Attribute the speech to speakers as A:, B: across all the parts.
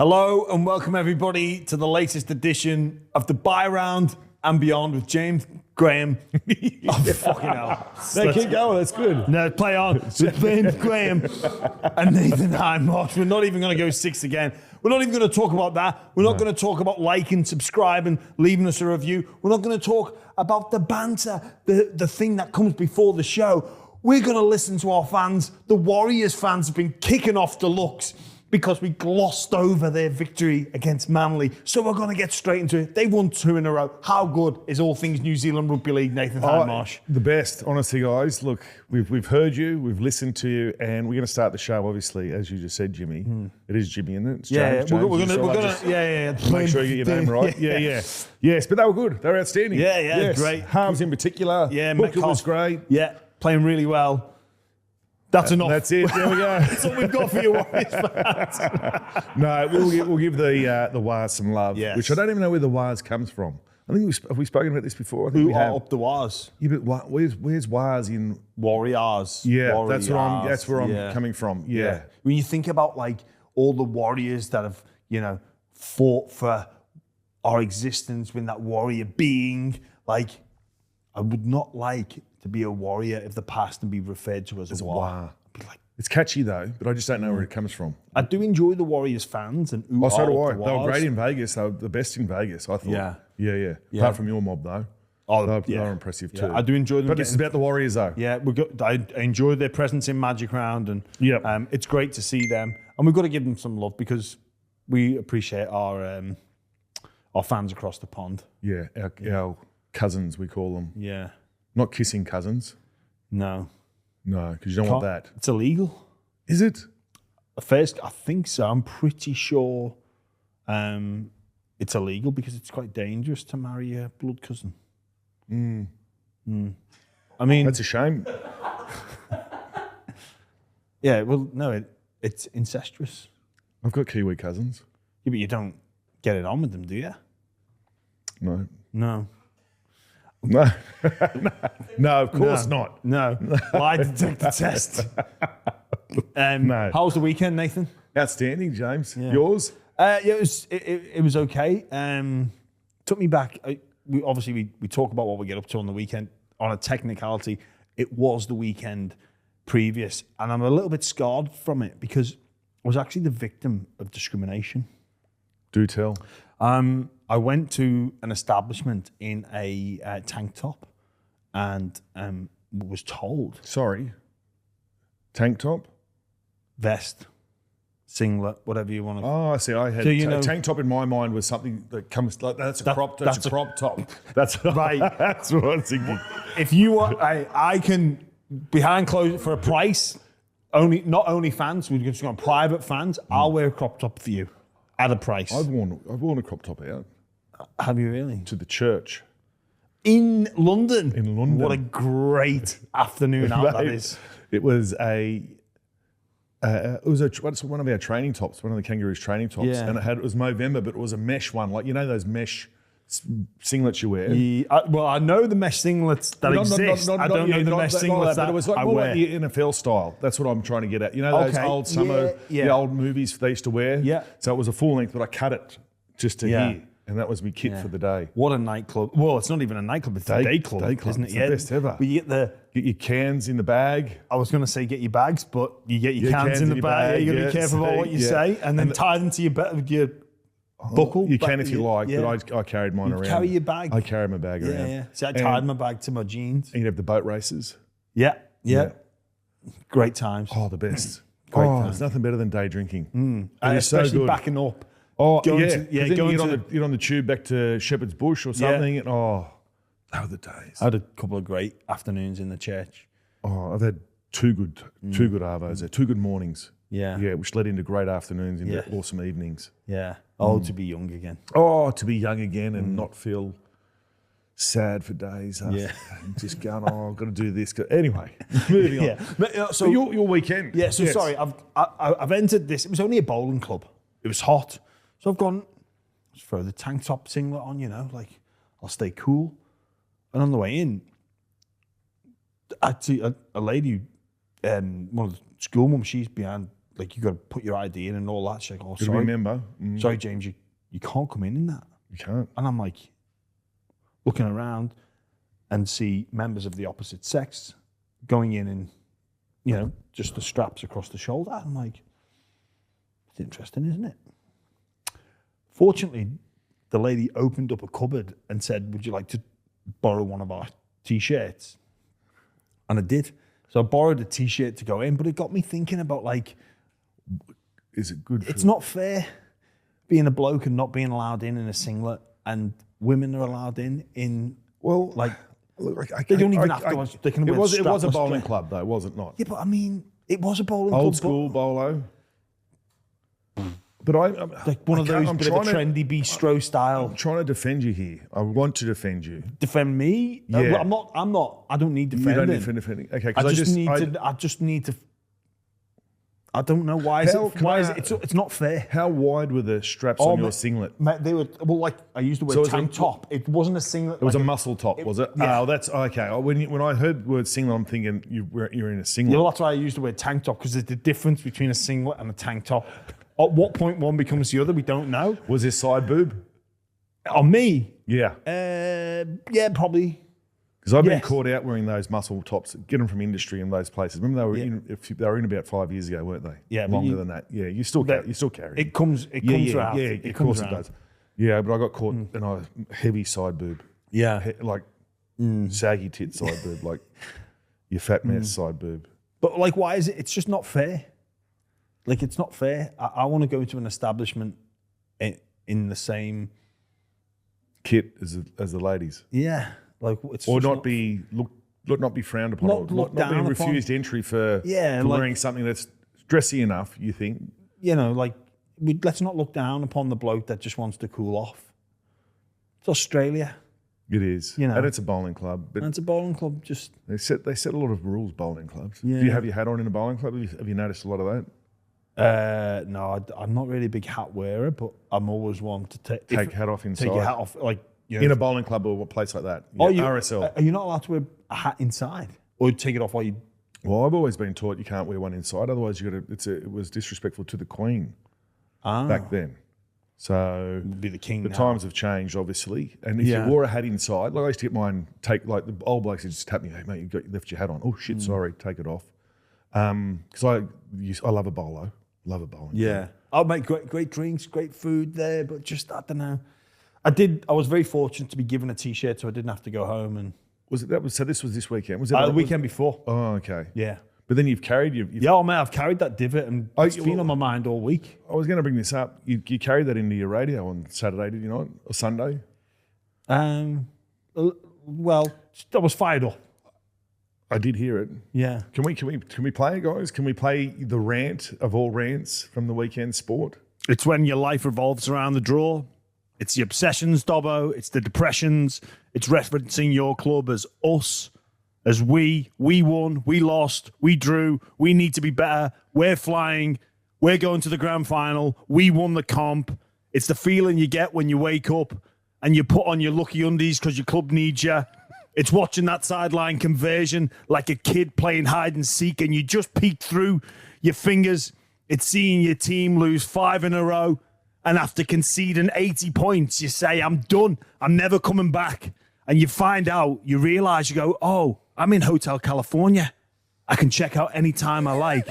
A: Hello and welcome everybody to the latest edition of the Buy Round and Beyond with James Graham. Oh, fucking hell.
B: No, keep going, that's good.
A: No, play on. With James Graham and Nathan Hindmarsh. We're not even going to go six again. We're not even going to talk about that. We're not going to talk about liking, subscribing, leaving us a review. We're not going to talk about the banter, the thing that comes before the show. We're going to listen to our fans. The Warriors fans have been kicking off the looks because we glossed over their victory against Manly. So we're going to get straight into it. They won 2 in a row. How good is all things New Zealand Rugby League, Nathan Hindmarsh?
B: The best, honestly, guys. Look, we've heard you, we've listened to you, and we're going to start the show, obviously, as you just said, Jimmy. It is Jimmy, isn't it? It's James.
A: We're going to
B: make sure you get your name right. Yeah. Yes, but they were good. They were outstanding.
A: Yes. Great.
B: Halves in particular.
A: Yeah,
B: Hooker was great.
A: Yeah, playing really well. That's enough.
B: That's it. There we go.
A: That's what we've got for you Warriors fans.
B: No, we'll give the Wars some love, which I don't even know where the Wars comes from. I think have we spoken about this before? I think
A: Who
B: we
A: are
B: have.
A: up the Wars?
B: Yeah, but where's Wars in
A: Warriors?
B: Yeah,
A: Warriors.
B: that's where I'm coming from. Yeah.
A: When you think about like all the warriors that have fought for our existence, when that warrior being, like, I would not like to be a warrior of the past and be referred to as a war. I'd be like,
B: it's catchy though, but I just don't know where it comes from.
A: I do enjoy the Warriors fans and
B: so do I. They were great in Vegas. They were the best in Vegas, I thought. Yeah. Apart from your mob though. They were impressive too.
A: I do enjoy them.
B: But it's about the Warriors though.
A: Yeah, I enjoy their presence in Magic Round, and it's great to see them. And we've got to give them some love because we appreciate our fans across the pond.
B: Yeah, our cousins, we call them.
A: Yeah.
B: Not kissing cousins.
A: No,
B: because you don't want that.
A: It's illegal.
B: Is it?
A: First, I think so. I'm pretty sure it's illegal because it's quite dangerous to marry a blood cousin. I mean,
B: that's a shame.
A: Yeah, well, no, it's incestuous.
B: I've got Kiwi cousins.
A: Yeah, but you don't get it on with them, do you?
B: No. No, of course not.
A: No. Lie detector test.
B: No.
A: How was the weekend, Nathan?
B: Outstanding, James. Yeah. Yours?
A: It was okay. Took me back. We talk about what we get up to on the weekend. On a technicality, it was the weekend previous, and I'm a little bit scarred from it because I was actually the victim of discrimination.
B: Do tell.
A: I went to an establishment in a tank top and was told...
B: Sorry? Tank top?
A: Vest, singlet, whatever you want to...
B: Oh, I see. I had tank top in my mind was something that comes... like that's a crop top. That's right. That's what I was thinking.
A: If you want... I can, behind closed for a price, not only fans, we're just going private fans, I'll wear a crop top for you at a price.
B: I've worn a crop top out.
A: Have you really?
B: To the church.
A: In London?
B: In London.
A: What a great afternoon out that is.
B: It was one of our training tops, one of the Kangaroos training tops, and it was Movember, but it was a mesh one, like those mesh singlets you wear.
A: I know the mesh singlets that exist. I don't know the mesh singlets that
B: but it was like more like the NFL style. That's what I'm trying to get at. Those old summer, the old movies they used to wear.
A: Yeah.
B: So it was a full length, but I cut it just to here. And that was my kit for the day.
A: What a nightclub. Well, it's not even a nightclub, it's a day club, isn't it?
B: It's the best ever.
A: But you get
B: your cans in the bag.
A: I was going to say get your bags, but you get your cans in the bag. You've got to be careful about what you say. And then tie them to your buckle.
B: You can if you like, but I carried mine around.
A: Carry your bag.
B: I carried my bag around.
A: Yeah. See, I tied my bag to my jeans.
B: And you'd have the boat races.
A: Yeah. Great times.
B: Oh, the best. There's nothing better than day drinking.
A: Especially
B: so good.
A: backing up.
B: Oh, then you get on the tube back to Shepherd's Bush or something. And, they were the days.
A: I had a couple of great afternoons in the church.
B: Oh, I've had two good arvos there, 2 good mornings.
A: Yeah,
B: which led into great afternoons, into awesome evenings.
A: Yeah. To be young again.
B: Oh, to be young again and not feel sad for days. Just going, I've got to do this. Anyway, moving on. So your weekend.
A: Yeah, so sorry, I've entered this. It was only a bowling club. It was hot. So I've gone, let's throw the tank top singlet on, like I'll stay cool. And on the way in, I see a lady, one of the school mums, she's behind like you got to put your ID in and all that. She's like, oh,
B: Do you
A: sorry.
B: remember?
A: Sorry, James, you can't come in that.
B: You can't.
A: And I'm like, looking around and see members of the opposite sex going in, just the straps across the shoulder. I'm like, it's interesting, isn't it? Fortunately, the lady opened up a cupboard and said, would you like to borrow one of our T-shirts? And I did. So I borrowed a T-shirt to go in, but it got me thinking about, like,
B: is it good?
A: It's not fair being a bloke and not being allowed in a singlet, and women are allowed in
B: well,
A: like,
B: look,
A: they don't even have to. They can wear
B: it was a
A: strapless
B: bowling
A: dress.
B: club, though, was it not?
A: Yeah, but I mean, it was a bowling club.
B: Old school bolo. But I'm
A: like one of those bit of a
B: to-
A: trendy bistro style.
B: I'm trying to defend you here. I want to defend you.
A: Defend me?
B: Yeah.
A: I'm not. I don't need defending.
B: You don't need defending. Okay,
A: I
B: because
A: just need to. I don't know why. Why is it? It's not fair.
B: How wide were the straps on your singlet?
A: Mate, they were like I used the word tank top. It wasn't a singlet.
B: It was a muscle top, was it?
A: Yeah.
B: Oh, that's okay. When I heard the word singlet, I'm thinking you're in a singlet.
A: Yeah, well, that's why I used the word tank top, because there's the difference between a singlet and a tank top. At what point one becomes the other, we don't know.
B: Was there side boob?
A: On me?
B: Yeah.
A: Yeah, probably.
B: Because I've been caught out wearing those muscle tops, get them from industry in those places. Remember they were in about 5 years ago, weren't they?
A: Yeah,
B: longer than that. Yeah, you still carry it.
A: It comes around.
B: Yeah, of course it does. Yeah, but I got caught in a heavy side boob.
A: Yeah,
B: like saggy tit side boob, like your fat mess side boob.
A: But like, why is it? It's just not fair. Like, it's not fair. I want to go to an establishment in the same
B: kit as the ladies.
A: Yeah, like it's
B: or not be frowned upon, not be refused entry for wearing something that's dressy enough. You think?
A: Let's not look down upon the bloke that just wants to cool off. It's Australia.
B: It is, and it's a bowling club. But
A: and it's a bowling club. Just
B: they set a lot of rules. Bowling clubs.
A: Yeah.
B: Do you have your hat on in a bowling club? Have you noticed a lot of that?
A: No, I'm not really a big hat wearer, but I'm always one to
B: take hat off inside.
A: Take your hat off, like
B: in a bowling club or a place like that. Yeah, RSL.
A: Are you not allowed to wear a hat inside, or take it off while you?
B: Well, I've always been taught you can't wear one inside. Otherwise, it was disrespectful to the Queen back then. So
A: be the king.
B: The times have changed, obviously. And if you wore a hat inside, like I used to get mine, like the old blokes would just tap me, hey mate, you left your hat on. Oh shit, sorry, take it off. Because I love a bolo. Love a bowling.
A: Yeah. I'll make great drinks, great food there, but just, I don't know. I was very fortunate to be given a T-shirt, so I didn't have to go home. And
B: so this was this weekend? Was
A: it the weekend before?
B: Oh, okay.
A: Yeah.
B: But then you've carried...
A: mate, I've carried that divot, and it's been on my mind all week.
B: I was going to bring this up. You carried that into your radio on Saturday, did you not? Or Sunday?
A: Well, I was fired up.
B: I did hear it.
A: Yeah.
B: Can we play it, guys? Can we play the rant of all rants from the weekend sport?
A: It's when your life revolves around the draw. It's the obsessions, Dobbo. It's the depressions. It's referencing your club as us, as we won, we lost, we drew, we need to be better, we're flying, we're going to the grand final, we won the comp. It's the feeling you get when you wake up and you put on your lucky undies because your club needs you. It's watching that sideline conversion like a kid playing hide and seek and you just peek through your fingers. It's seeing your team lose 5 in a row, and after conceding 80 points, you say, I'm done. I'm never coming back. And you find out, you realize, you go, oh, I'm in Hotel California. I can check out anytime I like,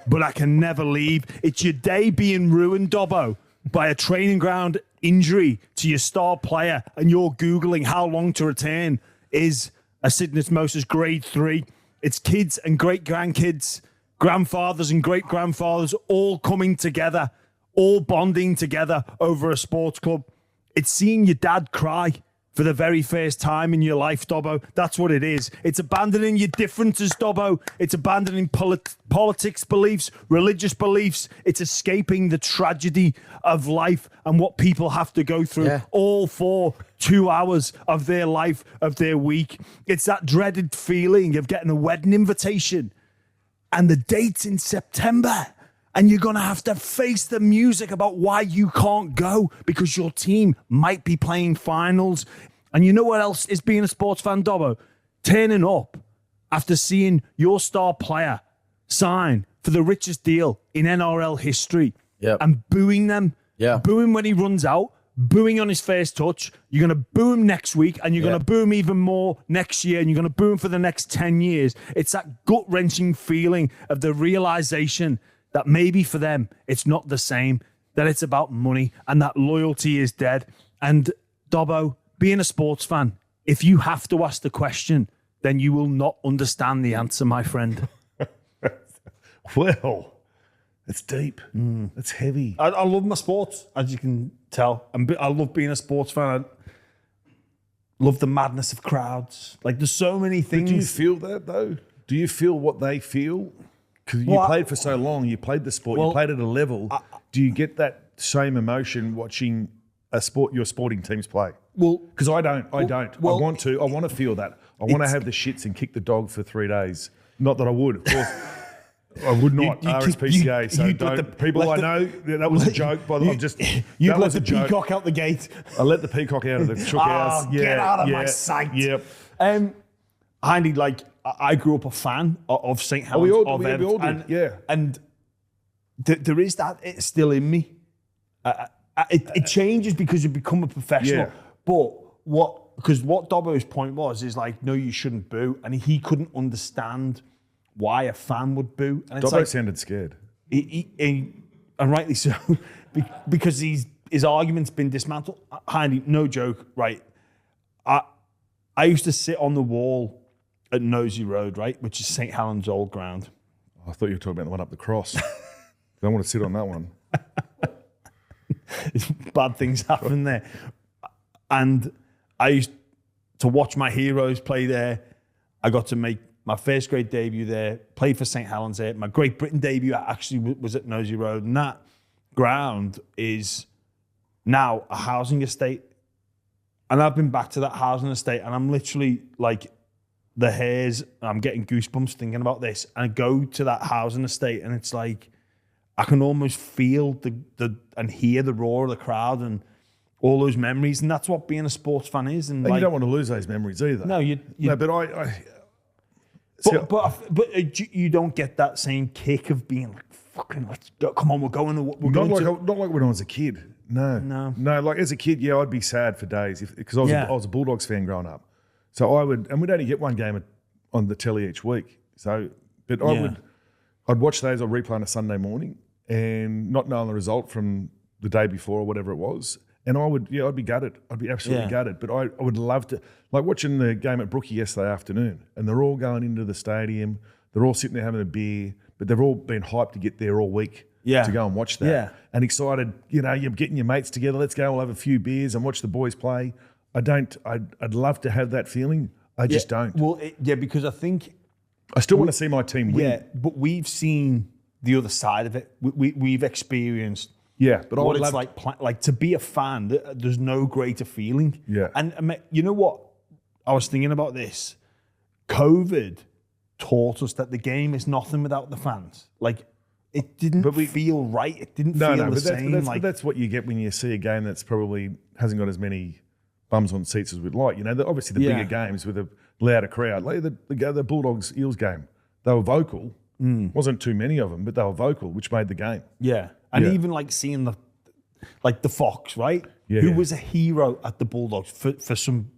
A: but I can never leave. It's your day being ruined, Dobbo, by a training ground injury to your star player, and you're Googling how long to return is a syndesmosis grade 3. It's kids and great-grandkids, grandfathers and great-grandfathers all coming together, all bonding together over a sports club. It's seeing your dad cry for the very first time in your life, Dobbo. That's what it is. It's abandoning your differences, Dobbo. It's abandoning politics beliefs, religious beliefs. It's escaping the tragedy of life and what people have to go through, all for 2 hours of their life, of their week. It's that dreaded feeling of getting a wedding invitation and the date's in September. And you're going to have to face the music about why you can't go because your team might be playing finals. And you know what else is being a sports fan, Dobbo? Turning up after seeing your star player sign for the richest deal in NRL history and booing them.
C: Yeah.
A: Booing when he runs out, booing on his first touch. You're going to boo him next week and you're going to boo him even more next year and you're going to boo him for the next 10 years. It's that gut-wrenching feeling of the realization that maybe for them it's not the same, that it's about money and that loyalty is dead. And Dobbo, being a sports fan, if you have to ask the question, then you will not understand the answer, my friend.
B: Well, it's deep. It's heavy.
A: I love my sports, as you can tell. I love being a sports fan. I love the madness of crowds. Like, there's so many things.
B: But do you feel that, though? Do you feel what they feel? Because you played for so long, you played the sport, you played at a level. Do you get that same emotion watching your sporting teams play?
A: Well,
B: because I don't. Well, I want to feel that. I want to have the shits and kick the dog for 3 days. Not that I would, of course. I would not. RSPCA. People I know, that was a joke. But I'm just.
A: You'd let the peacock out the gate.
B: I let the peacock out of the chook house.
A: Get out of my sight.
B: Yep.
A: Hindy, like, I grew up a fan of St. Helens.
B: We all did.
A: And there is that. It's still in me. It changes because you become a professional.
B: Yeah.
A: But because what Dobbo's point was is like, no, you shouldn't boo, and he couldn't understand why a fan would boo. And it's
B: Dobbo
A: like,
B: sounded scared.
A: And rightly so, because his argument's been dismantled. Hindy, no joke, right? I used to sit on the wall at Nosey Road, right, which is St. Helens old ground.
B: I thought you were talking about the one up the cross. I don't want to sit on that one.
A: Bad things happen there. And I used to watch my heroes play there. I got to make my first grade debut there, played for St. Helens there. My Great Britain debut actually was at Nosey Road. And that ground is now a housing estate. And I've been back to that housing estate and I'm literally like, the hairs, I'm getting goosebumps thinking about this. And I go to that housing estate and it's like, I can almost feel the and hear the roar of the crowd and all those memories. And that's what being a sports fan is. And
B: you don't want to lose those memories either.
A: No,
B: no,
A: but you don't get that same kick of being like, fucking, let's go. Come on, we're going.
B: Not like when I was a kid. No. Like as a kid, I'd be sad for days because I was a Bulldogs fan growing up. So I would, and we'd only get one game on the telly each week. So, but I'd watch those. I'd replay on a Sunday morning, and not knowing the result from the day before or whatever it was. And I'd be gutted. I'd be absolutely gutted. But I would love to, like watching the game at Brookie yesterday afternoon, and they're all going into the stadium. They're all sitting there having a beer, but they've all been hyped to get there all week to go and watch that. Yeah. And excited, you're getting your mates together. Let's go, we'll have a few beers and watch the boys play. I'd love to have that feeling. I just don't.
A: Well, because I think
B: I still want to see my team win.
A: Yeah, but we've seen the other side of it. We've experienced.
B: Yeah, but
A: what it's like to be a fan. There's no greater feeling.
B: Yeah,
A: and you know what? I was thinking about this. COVID taught us that the game is nothing without the fans. Like it didn't feel right. It didn't feel the same.
B: But that's what you get when you see a game that's probably hasn't got as many bums on seats as we'd like. Obviously the bigger games with a louder crowd, like the Bulldogs Eels game, they were vocal. Wasn't too many of them, but they were vocal, which made the game.
A: Yeah, and even like seeing the Fox, right?
B: Yeah,
A: who was a hero at the Bulldogs for some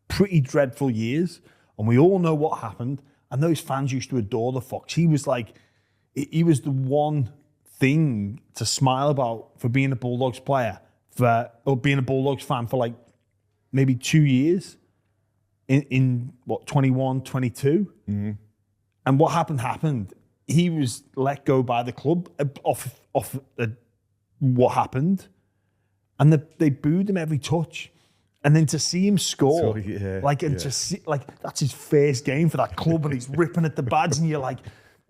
A: pretty dreadful years, and we all know what happened. And those fans used to adore the Fox. He was the one thing to smile about for being a Bulldogs player, or being a Bulldogs fan for like maybe 2 years in 21, 22.
B: Mm-hmm.
A: And what happened. He was let go by the club off what happened. And they booed him every touch. And then to see him score, to see, that's his first game for that club and he's ripping at the badge and you're like,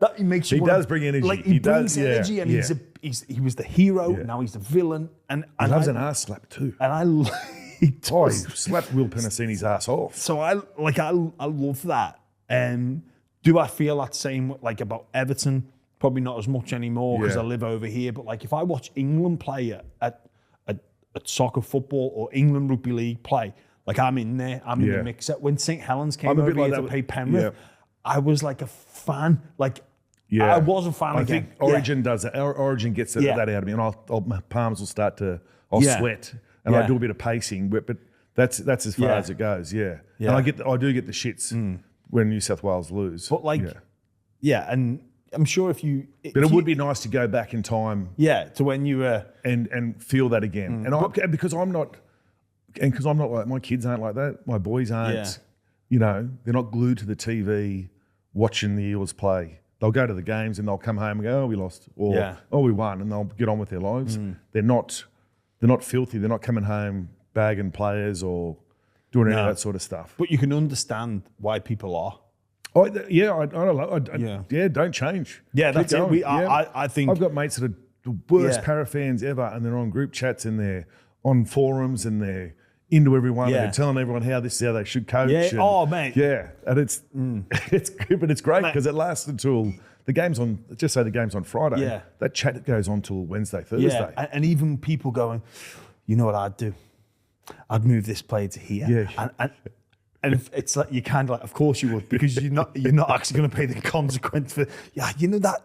A: that makes you
B: He does bring energy.
A: Like he brings energy and he was the hero, now he's the villain. And
B: he loves an ass slap too.
A: And he
B: slapped Will Penasini's ass off.
A: So I love that. Do I feel that same about Everton? Probably not as much anymore because I live over here. But like if I watch England play at soccer, football, or England rugby league play, like I'm in there, I'm in the mix. When St. Helens came over here to play Penrith, I was like a fan. Like
B: Yeah,
A: I was a fan
B: I
A: again.
B: think Origin does that. Origin gets that out of me, and my palms will start to. I'll sweat, and I do a bit of pacing, but that's as far as it goes. Yeah, and I do get the shits when New South Wales lose.
A: But and I'm sure if you.
B: But it would be nice to go back in time.
A: Yeah, to when you were
B: and feel that again. And because I'm not like my kids aren't like that. My boys aren't.
A: Yeah.
B: You know, they're not glued to the TV watching the Eels play. They'll go to the games and they'll come home and go, "Oh, we lost," or "Oh, we won," and they'll get on with their lives. They're not filthy. They're not coming home bagging players or doing any of that sort of stuff.
A: But you can understand why people are.
B: Oh, yeah, I don't know. Don't change.
A: Yeah,
B: Keep
A: that's
B: going.
A: it. I think
B: I've got mates that are the worst para fans ever, and they're on group chats and they're on forums and they're into everyone and they're telling everyone how they should coach.
A: Yeah.
B: And,
A: mate.
B: Yeah, and it's good, but it's great because it lasts until the game's on. Just say the game's on Friday.
A: Yeah.
B: That chat goes on till Wednesday, Thursday.
A: Yeah, and even people going, you know what I'd do? I'd move this player to here.
B: Yeah.
A: And if it's like you kind of like, of course you would, because you're not actually going to pay the consequence for. Yeah, you know that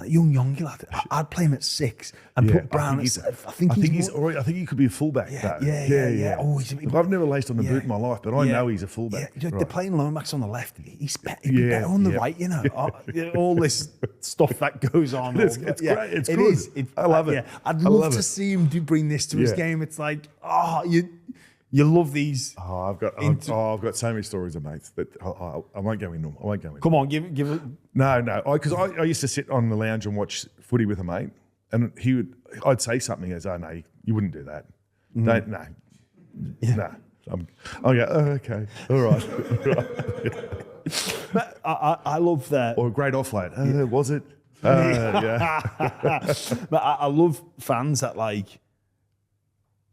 A: young lad. I'd play him at 6 and put Brown. I think
B: he could be a fullback.
A: Yeah. Oh,
B: I've never laced on the boot in my life, but I know he's a fullback.
A: Yeah, they're playing Lomax on the left. He's better on the right. You know, all this stuff that goes on.
B: It's great. It's good. I love it.
A: Yeah. I'd love to see him bring this to his game. It's like, you love these.
B: Oh, I've got so many stories of mates that I won't go into them.
A: Come on, give it.
B: No, because I used to sit on the lounge and watch footy with a mate, and I'd say something as, "Oh no, you wouldn't do that. Don't no, no." I go, "Oh, okay, all right."
A: But I love that.
B: Or a great offload. Was it? Yeah.
A: But I love fans that like.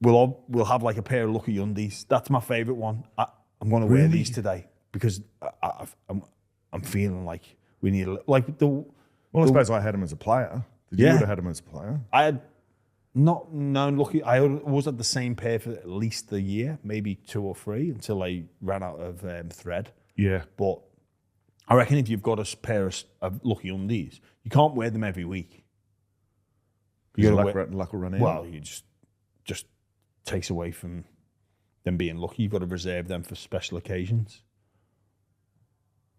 A: We'll have like a pair of lucky undies. That's my favourite one. I'm going to wear these today because I'm feeling like we need like the.
B: Well, I suppose I had them as a player. Did you would have had them as a player?
A: I had not known lucky. I always had the same pair for at least a year, maybe 2 or 3, until I ran out of thread.
B: Yeah,
A: but I reckon if you've got a pair of lucky undies, you can't wear them every week.
B: Luck will run out.
A: Well, you just takes away from them being lucky. You've got to reserve them for special occasions.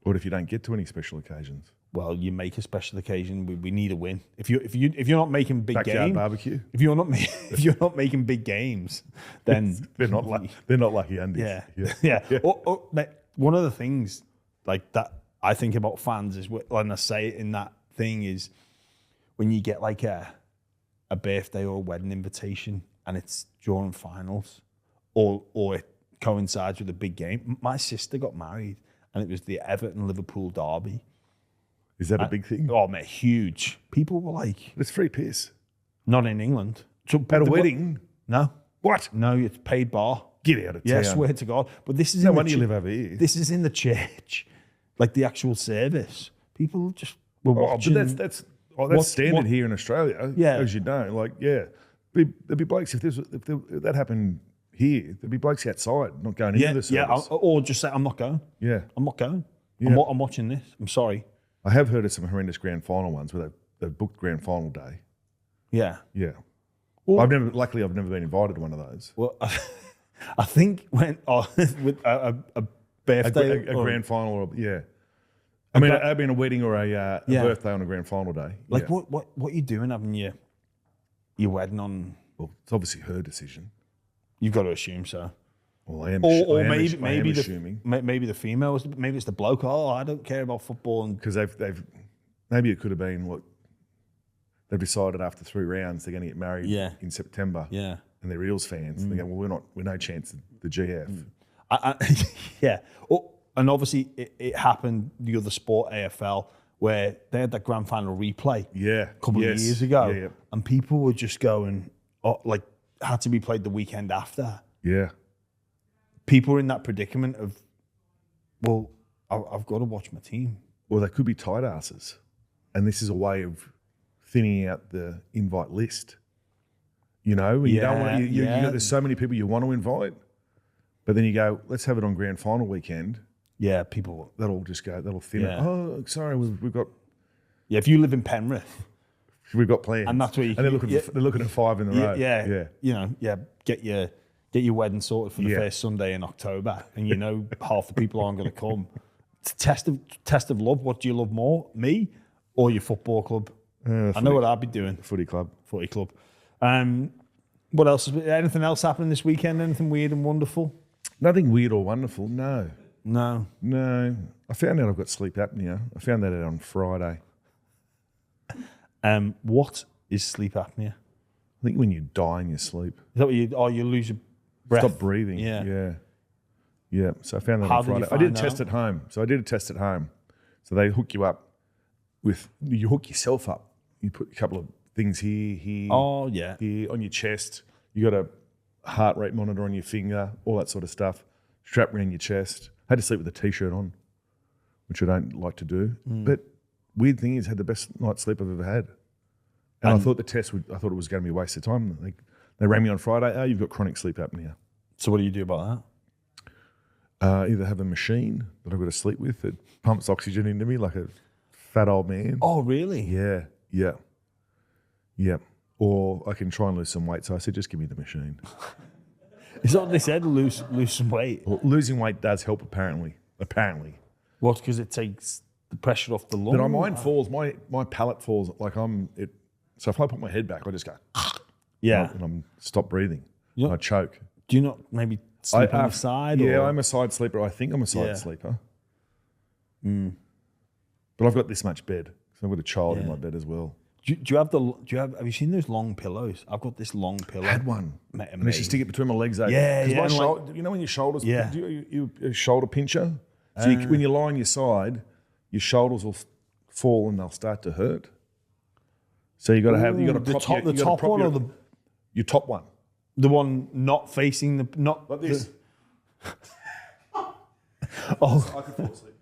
B: What if you don't get to any special occasions?
A: Well, you make a special occasion. We need a win. If you're not making big
B: backyard barbecue.
A: If you're not making big games, then
B: they're not lucky undies.
A: Yeah. Mate, one of the things like that I think about fans is when I say it in that thing is when you get like a birthday or a wedding invitation. And it's during finals, or it coincides with a big game. My sister got married, and it was the Everton-Liverpool derby.
B: Is that a big thing?
A: Oh, mate, huge. People were like...
B: It's free piss.
A: Not in England. So,
B: at a wedding?
A: No.
B: What?
A: No, it's paid bar.
B: Get out of town.
A: Yeah, I swear to God. But this is
B: no wonder you live over here.
A: This is in the church. Like the actual service. People just were watching...
B: But that's standard here in Australia, as you know. Like, there'd be blokes if that happened here. There'd be blokes outside not going into the service.
A: Or just say I'm not going.
B: Yeah,
A: I'm not going.
B: Yeah.
A: I'm watching this. I'm sorry.
B: I have heard of some horrendous grand final ones where they've booked grand final day.
A: Yeah.
B: Well, I've never been invited to one of those.
A: Well, I think when with a birthday,
B: a grand final, I mean, it'd been a wedding or a birthday on a grand final day.
A: Like what are you doing having your wedding on?
B: Well, it's obviously her decision.
A: You've got to assume so.
B: Well, I am.
A: Maybe
B: assuming.
A: Maybe the female. Maybe it's the bloke. Oh, I don't care about football.
B: Because they've maybe it could have been what they've decided after 3 rounds they're going to get married in September.
A: Yeah,
B: and they're Eels fans. And they go, well, we're no chance at the GF.
A: Yeah. Oh, and obviously it happened the other sport AFL. Where they had that grand final replay a couple of years ago. And people were just going, had to be played the weekend after.
B: Yeah.
A: People were in that predicament of, well, I've got to watch my team.
B: Well, they could be tight asses. And this is a way of thinning out the invite list. You know, you don't want there's so many people you want to invite, but then you go, let's have it on grand final weekend.
A: Yeah, people.
B: That'll just go. That'll thin it. Oh, sorry, we've got
A: Yeah, if you live in Penrith,
B: we've got plans.
A: and that's where you
B: and they're looking at 5 in the row.
A: Yeah. Get your wedding sorted for the first Sunday in October, and half the people aren't going to come. It's a test of love. What do you love more, me or your football club? I know what I'd be doing.
B: Footy club.
A: What else? Anything else happening this weekend? Anything weird and wonderful?
B: Nothing weird or wonderful. No. I found out I've got sleep apnea. I found that out on Friday.
A: What is sleep apnea?
B: I think when you die in your sleep.
A: Is that what you lose your breath?
B: Stop breathing. Yeah. So I found that on Friday. I did a test at home. So they hook you up you hook yourself up. You put a couple of things here, here on your chest. You got a heart rate monitor on your finger, all that sort of stuff. Strap around your chest. I had to sleep with a t-shirt on, which I don't like to do. But weird thing is, I had the best night's sleep I've ever had. And I thought I thought it was going to be a waste of time. They rang me on Friday. Oh, you've got chronic sleep apnea.
A: So what do you do about that?
B: Either have a machine that I've got to sleep with that pumps oxygen into me like a fat old man.
A: Oh, really?
B: Yeah. Or I can try and lose some weight. So I said, just give me the machine.
A: Is that what they said? Lose some weight?
B: Well, losing weight does help, apparently.
A: What? Because it takes the pressure off the lung?
B: But mine falls. My palate falls. So if I put my head back, I just go.
A: Yeah.
B: And I'm stop breathing. I choke.
A: Do you not maybe sleep on the side?
B: Yeah, I'm a side sleeper. I think I'm a side sleeper. But I've got this much bed. So I've got a child in my bed as well.
A: Have you seen those long pillows? I've got this long pillow.
B: I had one. And I used to stick it between my legs.
A: Yeah.
B: My shoulder, when your shoulders, you a shoulder pincher? So when you lie on your side, your shoulders will fall and they'll start to hurt. So you got to have
A: the top one or
B: your top one,
A: the one not facing
B: like this.
A: Oh,
B: I could fall asleep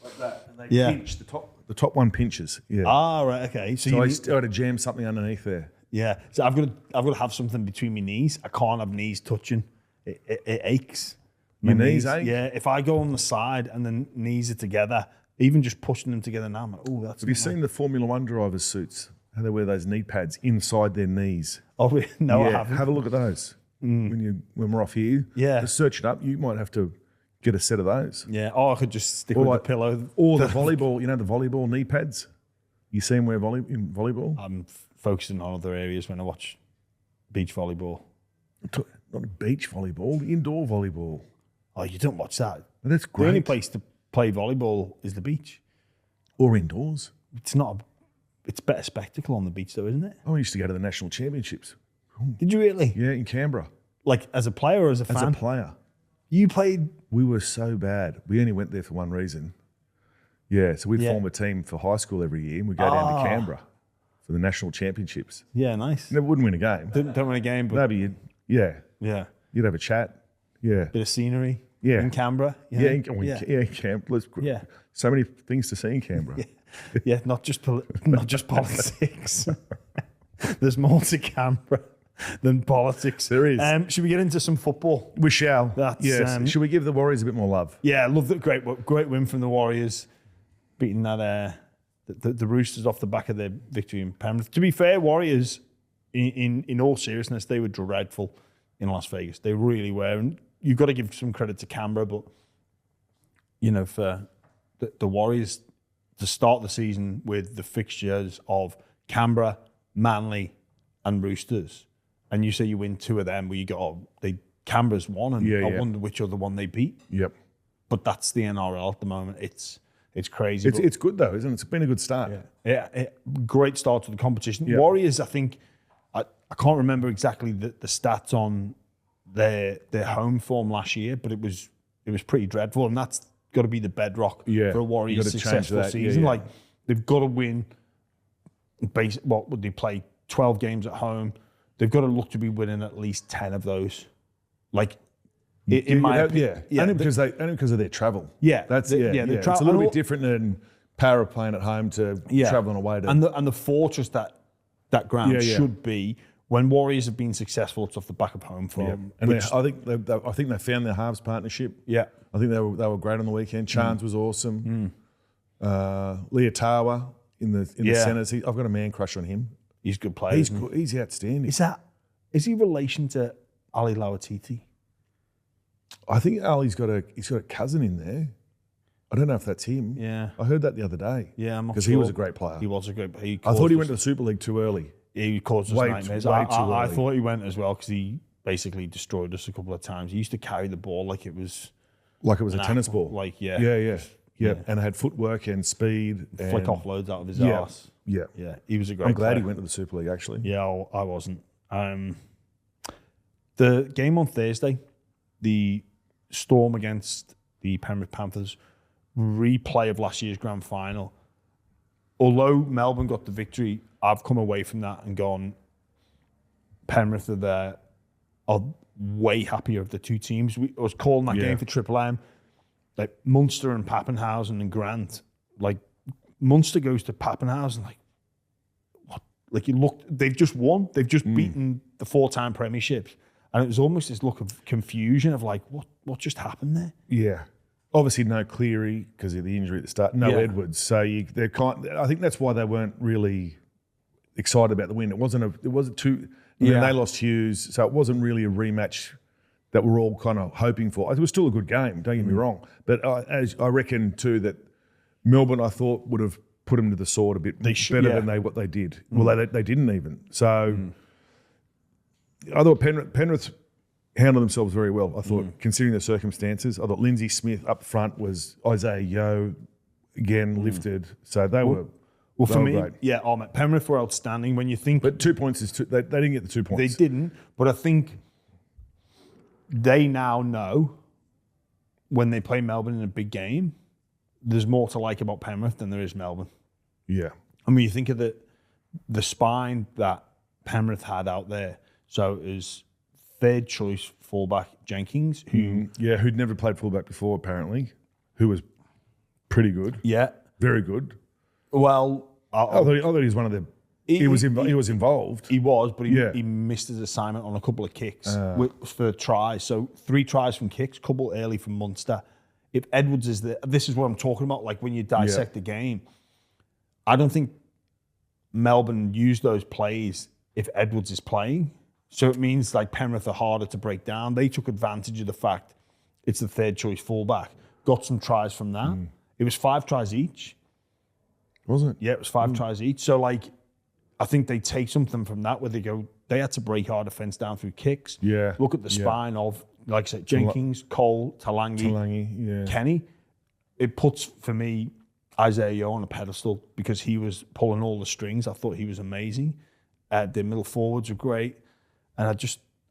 B: like that, and they pinch the top one pinches. Yeah.
A: Ah, right. Okay.
B: So I got to jam something underneath there.
A: Yeah. So I've got to have something between my knees. I can't have knees touching. It aches.
B: Your knees ache?
A: Yeah. If I go on the side and the knees are together, even just pushing them together now, I'm like, oh, that's.
B: Have you seen the Formula One drivers' suits? How they wear those knee pads inside their knees?
A: Oh, no, I haven't.
B: Have a look at those when we're off here.
A: Yeah.
B: Just search it up. You might have to get a set of those.
A: Yeah. Oh, I could just stick with the pillow.
B: Or the volleyball, the volleyball knee pads. You see them wear in volleyball?
A: I'm focusing on other areas when I watch beach volleyball.
B: Not beach volleyball, indoor volleyball.
A: Oh, you don't watch that?
B: That's great.
A: The only place to play volleyball is the beach.
B: Or indoors.
A: It's better spectacle on the beach though, isn't it?
B: I used to go to the national championships.
A: Did you really?
B: Yeah, in Canberra.
A: Like as a player or as a fan?
B: As a player.
A: You played?
B: We were so bad. We only went there for one reason. Yeah, so we'd form a team for high school every year and we'd go down to Canberra for the national championships.
A: Yeah, nice.
B: Never wouldn't win a game.
A: Don't win a game, but...
B: No, but you'd have a chat. Yeah.
A: Bit of scenery.
B: Yeah.
A: In Canberra.
B: In Canberra.
A: Yeah.
B: So many things to see in Canberra.
A: Yeah, not just politics. There's more to Canberra than politics.
B: There is.
A: Should we get into some football?
B: We shall.
A: Yes.
B: Should we give the Warriors a bit more love?
A: Yeah, I love that. Great win from the Warriors, beating that the Roosters off the back of their victory in Penrith. To be fair, Warriors, in all seriousness, they were dreadful in Las Vegas. They really were, and you've got to give some credit to Canberra, but for the Warriors to start the season with the fixtures of Canberra, Manly, and Roosters, and you say you win two of them, where you go, Canberra's won, and I wonder which other one they beat.
B: Yep.
A: But that's the NRL at the moment. It's crazy.
B: It's good though, isn't it? It's been a good start.
A: Yeah. Great start to the competition.
B: Yeah.
A: Warriors, I think, I can't remember exactly the stats on their home form last year, but it was pretty dreadful, and that's got to be the bedrock for a Warriors successful season. Like they've got to win. What would they play? 12 games at home. They've got to look to be winning at least 10 of those. Like in my opinion,
B: only because of their travel.
A: Yeah,
B: that's it's a little bit different than Para playing at home to traveling away to.
A: And the fortress that ground should be. When Warriors have been successful, it's off the back of home form.
B: And I think they found their halves partnership.
A: Yeah,
B: I think they were great on the weekend. Chance was awesome. Leotawa in the centres. I've got a man crush on him.
A: He's a good player.
B: He's good. He's outstanding.
A: Is he relation to Ali Lauatiti?
B: I think Ali's got a cousin in there. I don't know if that's him.
A: Yeah.
B: I heard that the other day.
A: Yeah, I'm not sure.
B: Because he was a great player.
A: He was a great player.
B: I thought he went to the Super League too early.
A: He caused us nightmares.
B: Way too early.
A: I thought he went as well because he basically destroyed us a couple of times. He used to carry the ball like it was
B: a tennis ball. Yeah. And it had footwork and speed. And
A: flick offloads out of his arse.
B: Yeah.
A: He was a great player.
B: I'm glad he went to the Super League, actually.
A: Yeah, I wasn't. The game on Thursday, the Storm against the Penrith Panthers, replay of last year's grand final. Although Melbourne got the victory, I've come away from that and gone, Penrith are way happier of the two teams. I was calling that game for Triple M, like Munster and Pappenhausen and Grant. Like Munster goes to Pappenhausen, like what? Like they've just won. They've just beaten the 4-time premierships, and it was almost this look of confusion of like, what just happened there?
B: Yeah. Obviously, no Cleary because of the injury at the start. No Edwards. So I think that's why they weren't really excited about the win. It wasn't too. They lost Hughes, so it wasn't really a rematch that we're all kind of hoping for. It was still a good game. Don't get me wrong, but as I reckon too that Melbourne, I thought, would have put them to the sword a bit better than what they did. Well, they didn't even. So I thought Penrith handled themselves very well. I thought, considering the circumstances, I thought Lindsay Smith up front was Isaiah Yeo again lifted. So they were.
A: Well, for me,
B: great.
A: Penrith were outstanding. When you think,
B: but 2 points is they didn't get the 2 points.
A: They didn't, but I think they now know when they play Melbourne in a big game, there's more to like about Penrith than there is Melbourne.
B: Yeah,
A: I mean, you think of the spine that Penrith had out there. So it was third choice fullback Jenkins,
B: who'd never played fullback before apparently, who was pretty good.
A: Yeah,
B: very good.
A: Well,
B: I thought he was one of the. He was involved.
A: He was, but he missed his assignment on a couple of kicks for tries. So 3 tries from kicks, couple early from Munster. If Edwards is there, this is what I'm talking about. Like when you dissect the game, I don't think Melbourne use those plays if Edwards is playing. So it means like Penrith are harder to break down. They took advantage of the fact it's the third choice fullback. Got some tries from that. It was 5 tries each.
B: Was it?
A: Yeah, it was 5 tries each. So like, I think they take something from that where they had to break our defence down through kicks.
B: Yeah.
A: Look at the spine of, like I said, Jenkins, Cole, Talangi, Kenny. It puts, for me, Isaiah Yeo on a pedestal because he was pulling all the strings. I thought he was amazing. The middle forwards were great. And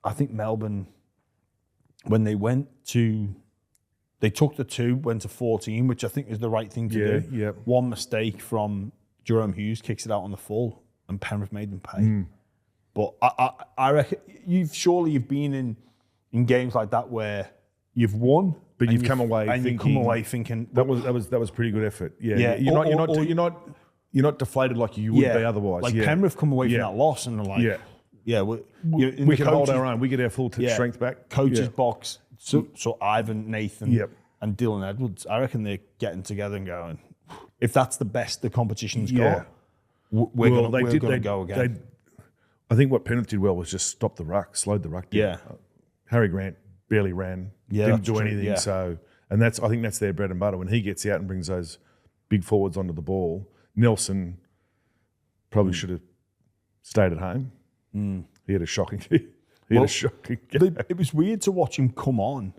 A: I think Melbourne, when they they took the 2, went to 14, which I think is the right thing to do.
B: Yeah.
A: One mistake from Jerome Hughes kicks it out on the full, and Penrith made them pay. But I reckon you've been in games like that where you've won,
B: but you've come away
A: thinking
B: that was pretty good effort. Yeah. You're not deflated like you would be otherwise.
A: Like Penrith come away from that loss and they're like,
B: we can hold our own. We get our full strength back.
A: Coach's box. So Ivan, Nathan, and Dylan Edwards, I reckon they're getting together and going, if that's the best the competition's got, we're going to go again.
B: I think what Penrith did well was just stop the ruck, slowed the ruck down.
A: Yeah.
B: Harry Grant barely ran, didn't do anything. Yeah. So, and I think that's their bread and butter. When he gets out and brings those big forwards onto the ball, Nelson probably should have stayed at home. He had a shocking game.
A: It was weird to watch him come on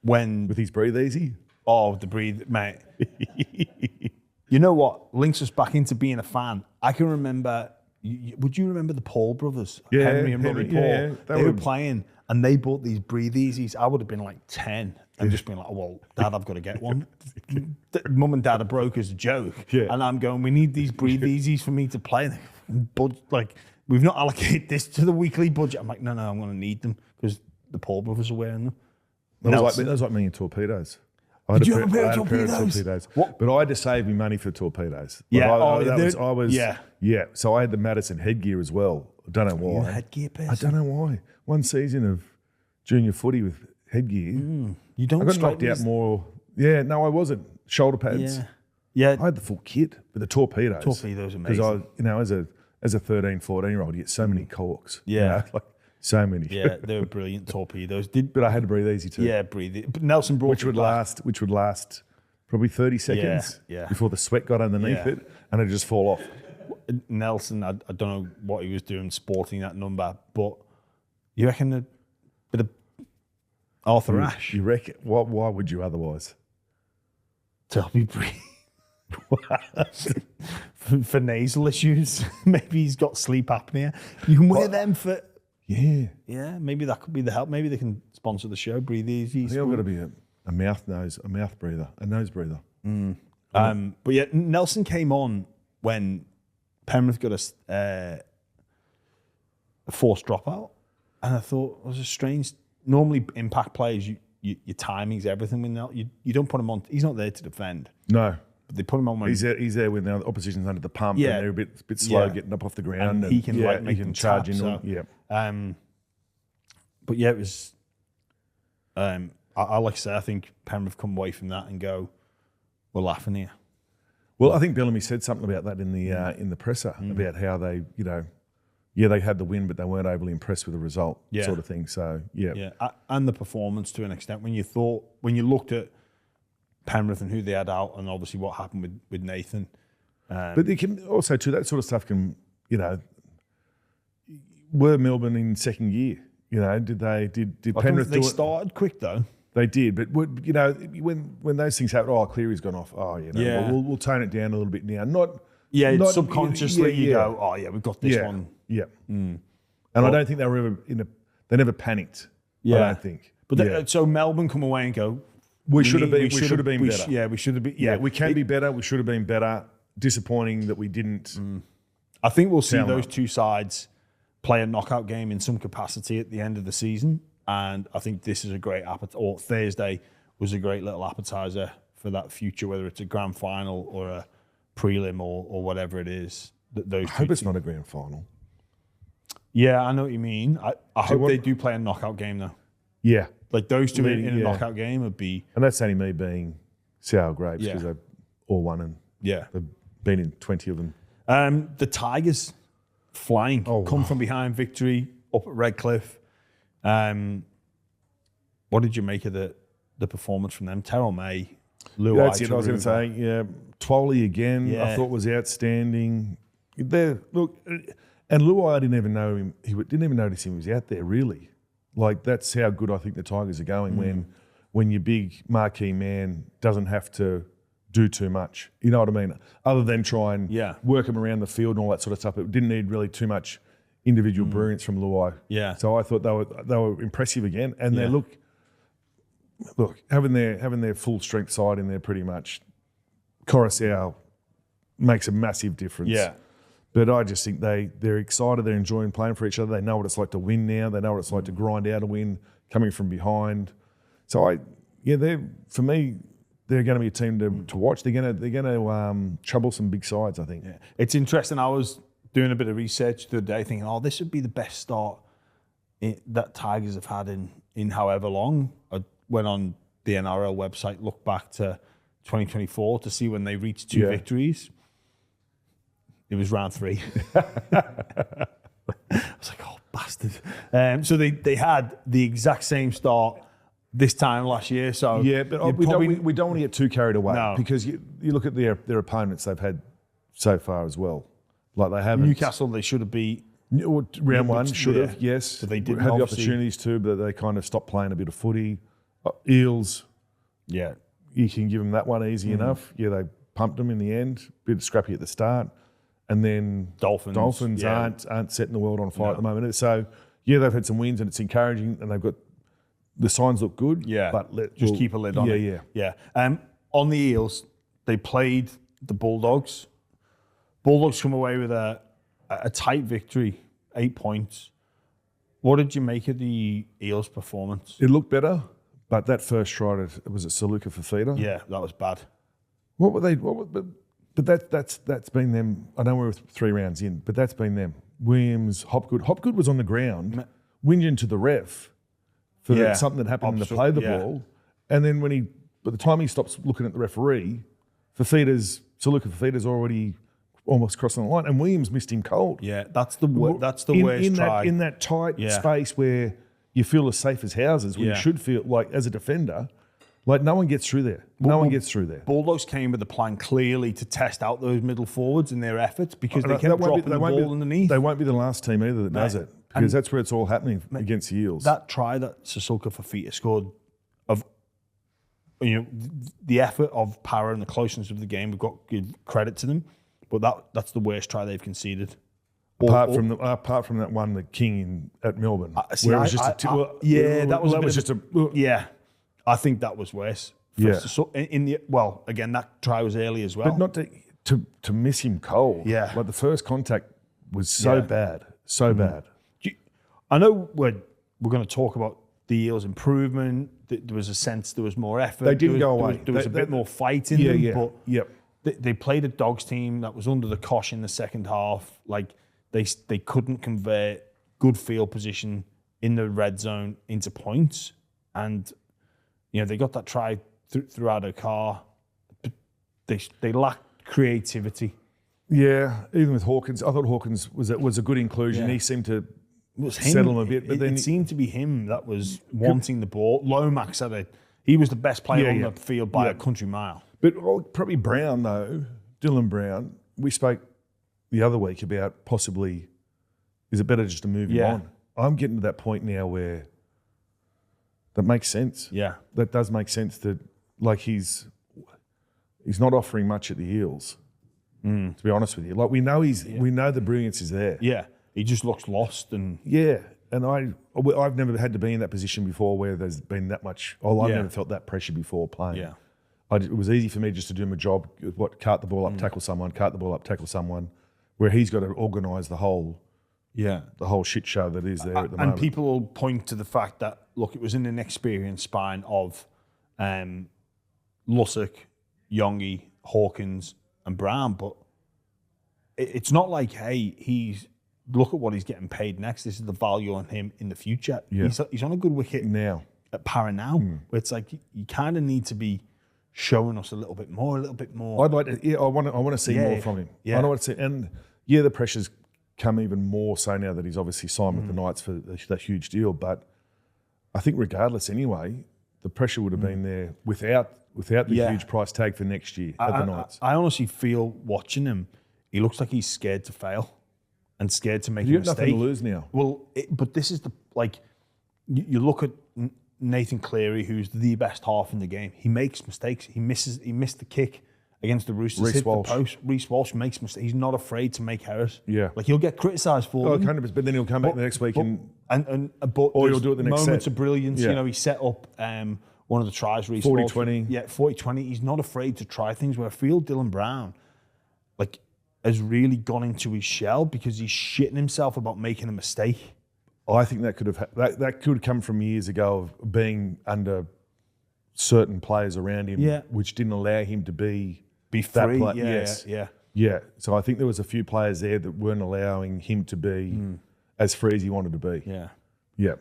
A: when...
B: With his breathe easy?
A: Oh, the breathe, mate. You know what? Links us back into being a fan. I can remember... Would you remember the Paul brothers?
B: Yeah,
A: Henry and Robbie Paul.
B: Yeah,
A: they were playing and they bought these breathe easies. I would have been like 10 and just been like, well, Dad, I've got to get one. Mum and Dad are broke as a joke. Yeah. And I'm going, we need these breathe easies for me to play. But like... We've not allocated this to the weekly budget. I'm like, no, I'm going to need them because the Paul brothers are wearing them.
B: That was like me in torpedoes.
A: Did you have a pair of torpedoes?
B: What? But I had to save me money for torpedoes.
A: Yeah.
B: So I had the Madison headgear as well. I don't know why.
A: You headgear person?
B: I don't know why. One season of junior footy with headgear.
A: You don't.
B: I got knocked out more. Yeah, no, I wasn't. Shoulder pads.
A: Yeah. Yeah.
B: I had the full kit, but the torpedoes.
A: Torpedoes amazing.
B: Because I, you know, as a 13, 14-year-old, you get so many corks.
A: Yeah.
B: You know, like so many.
A: Yeah, they were brilliant torpedoes.
B: But I had to breathe easy too.
A: Yeah, breathe. But Nelson brought
B: which would last probably 30 seconds before the sweat got underneath it and it'd just fall off.
A: Nelson, I don't know what he was doing sporting that number, but you reckon a bit of Arthur Ashe
B: You reckon? Why would you otherwise?
A: to help you breathe? for nasal issues. Maybe he's got sleep apnea. You can wear them for... Yeah, maybe that could be the help. Maybe they can sponsor the show. Breathe Easy.
B: I think I've got to be a mouth breather, a nose breather.
A: But yeah, Nelson came on when Penrith got a forced dropout, and I thought it was a strange. Normally, impact players, your timing's everything. With Nelson, you don't put him on. He's not there to defend.
B: No,
A: but they put him on when
B: he's there when the opposition's under the pump. Yeah, and they're a bit slow getting up off the ground.
A: And he can make them
B: charge
A: tap,
B: in.
A: So, but yeah, it was. I like to say, I think Penrith come away from that and go, we're laughing here.
B: Well, I think Bellamy said something about that in the presser about how they, they had the win, but they weren't overly impressed with the result, sort of thing. So
A: yeah, and the performance to an extent. When you looked at Penrith and who they had out, and obviously what happened with Nathan.
B: But they can also too, that sort of stuff can, were Melbourne in second year? Did Penrith
A: they started quick though?
B: They did, but when those things happen, Cleary's gone off. We'll tone it down a little bit now. Not
A: subconsciously you go, we've got this one.
B: Yeah, and I don't think they were ever they never panicked. I don't think.
A: But so Melbourne come away and go,
B: we should have been better.
A: Yeah, we should have been.
B: Yeah, we can be better. We should have been better. Disappointing that we didn't.
A: I think we'll see those two sides play a knockout game in some capacity at the end of the season. And I think this is a great or Thursday was a great little appetizer for that future, whether it's a grand final or a prelim or whatever it is.
B: I hope it's not a grand final.
A: Yeah, I know what you mean. I hope they do play a knockout game though.
B: Yeah.
A: Like those two in a knockout game would be...
B: And that's only me being sour grapes because they've all won and they've been in 20 of them.
A: The Tigers flying, come from behind victory up at Redcliffe. What did you make of the performance from them? Terrell May, Luai.
B: That's it. I was going to say, Twoley again. I thought was outstanding. Look, and Luai, I didn't even know him. Didn't even notice him was out there. Really, like that's how good I think the Tigers are going when your big marquee man doesn't have to do too much. You know what I mean? Other than try and work him around the field and all that sort of stuff. It didn't need really too much individual brilliance from Luai. Yeah. So I thought they were impressive again, and they look having their full strength side in there pretty much. Coruscant makes a massive difference. Yeah. But I just think they're excited. They're enjoying playing for each other. They know what it's like to win now. They know what it's like to grind out a win, coming from behind. So for me, they're going to be a team to watch. They're going to trouble some big sides, I think. Yeah.
A: It's interesting. I was doing a bit of research the other day, thinking, this would be the best start that Tigers have had in however long. I went on the NRL website, looked back to 2024 to see when they reached two victories. It was round 3. I was like, bastard. So they had the exact same start this time last year. So
B: but we don't want to get too carried away because you look at their opponents they've had so far as well. Like they haven't.
A: Newcastle, they should have beat.
B: Round 1 should have, yes.
A: So they didn't
B: have the opportunities too, but they kind of stopped playing a bit of footy. Eels, you can give them that one easy enough. Yeah, they pumped them in the end. Bit scrappy at the start. And then Dolphins aren't setting the world on fire at the moment. So, they've had some wins and it's encouraging and they've got the signs look good. Yeah, but
A: keep a lid on it. Yeah. On the Eels, they played the Bulldogs. Bulldogs come away with a tight victory, 8 points. What did you make of the Eels' performance?
B: It looked better, but that first try, was it Saluka Fafita?
A: Yeah, that was bad.
B: What were they? But that's been them. I know we're 3 rounds in, but that's been them. Williams, Hopgood. Hopgood was on the ground, whinging to the ref for something that happened to play the ball. And then by the time he stops looking at the referee, Saluka Fafita's already almost crossing the line, and Williams missed him cold.
A: Yeah, that's the worst try.
B: In that tight space where you feel as safe as houses, where you should feel like as a defender, like no one gets through there. No one gets through there.
A: Bulldogs came with a plan clearly to test out those middle forwards in their efforts because they kept dropping the ball underneath.
B: They won't be the last team either that does it, because that's where it's all happening against the Eels.
A: That try that Saluka Fafita scored, of the effort of Para and the closeness of the game, we've got to give credit to them, but that's the worst try they've conceded.
B: Apart from that one, the King at Melbourne, where it was just
A: I think that was worse. Again, that try was early as well.
B: But not to miss him cold.
A: Yeah.
B: Like the first contact was so bad. So bad.
A: I know we're going to talk about the Eels' improvement. There was a sense there was more effort.
B: They didn't go away.
A: There was a bit more fight in them. But they played a Dogs team that was under the cosh in the second half. Like they couldn't convert good field position in the red zone into points. And they got that try through out of car. They lacked creativity.
B: Yeah, even with Hawkins, I thought Hawkins was a good inclusion.
A: Yeah.
B: He seemed to settle him a bit, but then
A: it seemed to be him that was wanting the ball. Lomax he was the best player on the field by a country mile.
B: But probably Brown though, Dylan Brown. We spoke the other week about possibly is it better just to move him on. I'm getting to that point now where that makes sense.
A: Yeah,
B: that does make sense. That like he's not offering much at the Eels. To be honest with you, like we know the brilliance is there.
A: Yeah, he just looks lost and
B: and I've never had to be in that position before where there's been that much. I've never felt that pressure before playing.
A: Yeah,
B: it was easy for me just to do my job. Cart the ball up, tackle someone. Cart the ball up, tackle someone. Where he's got to organise the whole shit show that is there at the moment.
A: And people will point to the fact that look, it was in an experienced spine of Lussick, Yongi, Hawkins, and Brown, but it's not like, hey, look at what he's getting paid next. This is the value on him in the future. Yeah. He's on a good wicket
B: now
A: at Para now. Where it's like you kind of need to be showing us a little bit more.
B: I'd like to. Yeah, I want to see more from him.
A: Yeah.
B: I want to see, and the pressure's come even more so now that he's obviously signed with the Knights for that huge deal. But I think regardless, anyway, the pressure would have been there without the huge price tag for next year at the Knights.
A: I honestly feel watching him, he looks like he's scared to fail and scared to make a mistake.
B: You've got nothing to lose now.
A: Well, but this is you look at Nathan Cleary, who's the best half in the game. He makes mistakes. He missed the kick against the Roosters.
B: Reece Walsh.
A: The post. Reece Walsh makes mistakes. He's not afraid to make errors.
B: Yeah.
A: Like he'll get criticised for them.
B: Kind of, but then he'll come back the next week
A: or
B: he'll do it the next
A: moments
B: set.
A: of brilliance.
B: Yeah.
A: He set up one of the tries. Reece
B: 40-20.
A: Yeah, 40-20. He's not afraid to try things. Where I feel Dylan Brown, has really gone into his shell because he's shitting himself about making a mistake.
B: I think that could come from years ago of being under certain players around him, which didn't allow him to be
A: free.
B: Yeah. So I think there was a few players there that weren't allowing him to be as free as he wanted to be.
A: Yeah.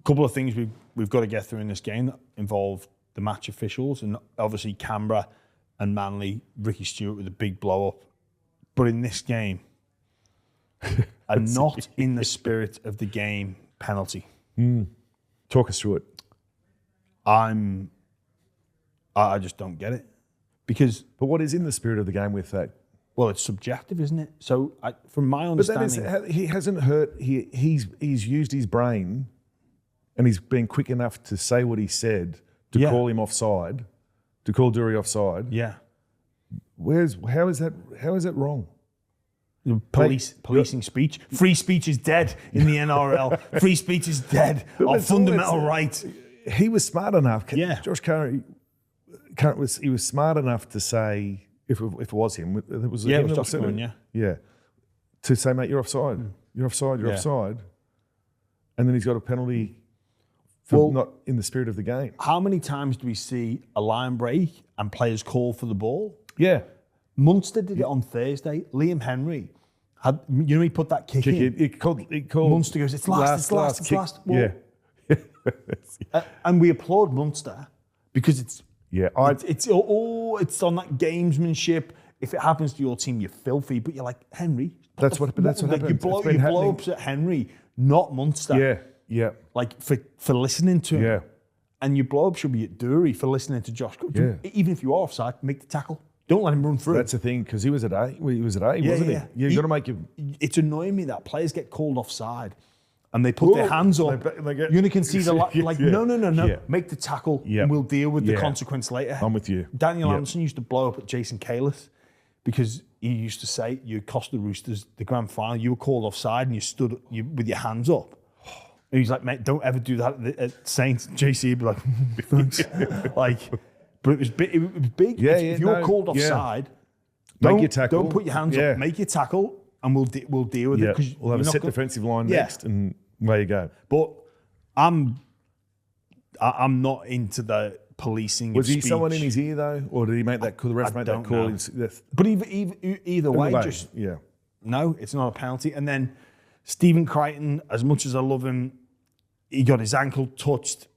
A: Couple of things we've got to get through in this game that involve the match officials, and obviously Canberra and Manly, Ricky Stuart with a big blow up. But in this game, a not in the spirit of the game penalty.
B: Talk us through it.
A: I just don't get it.
B: But what is in the spirit of the game with that?
A: Well, it's subjective, isn't it? So from my understanding...
B: But that is, he hasn't hurt... He's used his brain and he's been quick enough to say what he said to call him offside, to call Dury offside.
A: Yeah.
B: How is that wrong?
A: Policing speech. Free speech is dead in the NRL. Free speech is dead. Our fundamental right.
B: He was smart enough.
A: Yeah.
B: Josh Curry was smart enough to say, if it was him, it was
A: it was Josh Curry,
B: to say, mate, you're offside. You're offside. And then he's got a penalty for not in the spirit of the game.
A: How many times do we see a line break and players call for the ball?
B: Yeah.
A: Munster did it on Thursday. Liam Henry he put that kick in.
B: It called
A: Munster goes, it's last. Well,
B: yeah.
A: and we applaud Munster because
B: Yeah,
A: It's on that gamesmanship. If it happens to your team, you're filthy. But you're like, Henry.
B: That's what happens.
A: You blow ups at Henry, not Munster.
B: Yeah.
A: Like for listening to him.
B: Yeah.
A: And your blow up should be at Dury for listening to Josh.
B: Yeah.
A: Even if you are offside, make the tackle. Don't let him run through.
B: That's the thing, because he was at A. He was at A, wasn't he? You've got to make him.
A: It's annoying me that players get called offside and they put their hands up. You can see the no.
B: Yeah.
A: Make the tackle.
B: Yeah.
A: And we'll deal with the consequence later.
B: I'm with you.
A: Daniel Anderson used to blow up at Jason Kalis because he used to say, you cost the Roosters the grand final. You were called offside and you stood with your hands up. And he's like, mate, don't ever do that at Saints. JC would be like, thanks. But it was big.
B: Yeah,
A: if you're called offside,
B: make your tackle.
A: Don't put your hands up. Make your tackle, and we'll deal with it. Because
B: we'll have a set defensive line next, and away you go.
A: But I'm not into the policing.
B: Was
A: of
B: he
A: speech.
B: someone in his ear though, or did he make that call? The ref made that call.
A: But either way, just no, it's not a penalty. And then Stephen Crichton, as much as I love him, he got his ankle touched,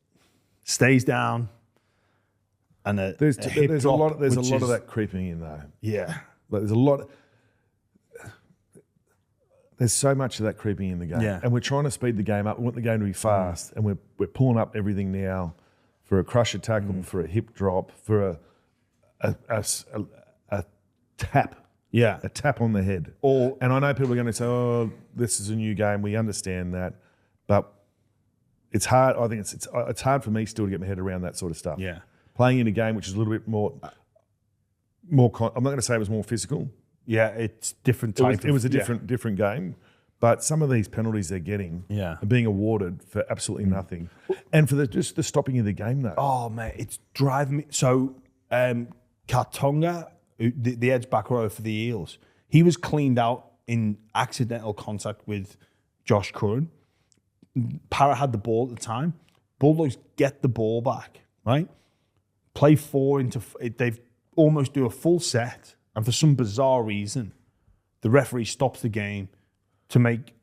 A: stays down, and there's a lot of that creeping in though.
B: Yeah, like there's so much of that creeping in the game.
A: Yeah.
B: And we're trying to speed the game up. We want the game to be fast, and we're pulling up everything now for a crusher tackle, for a hip drop, for a tap.
A: Yeah,
B: a tap on the head. And I know people are going to say, "Oh, this is a new game." We understand that, but it's hard. I think it's hard for me still to get my head around that sort of stuff.
A: Yeah,
B: playing in a game which is a little bit more. I'm not going to say it was more physical.
A: Yeah, it's different type.
B: It was a different game, but some of these penalties they're getting are being awarded for absolutely nothing, and for just the stopping of the game though.
A: Oh man, it's driving me. So Kartonga, the edge back row for the Eels, he was cleaned out in accidental contact with Josh Curran. Parrott had the ball at the time. Bulldogs get the ball back, right? Play they've almost do a full set, and for some bizarre reason, the referee stops the game to make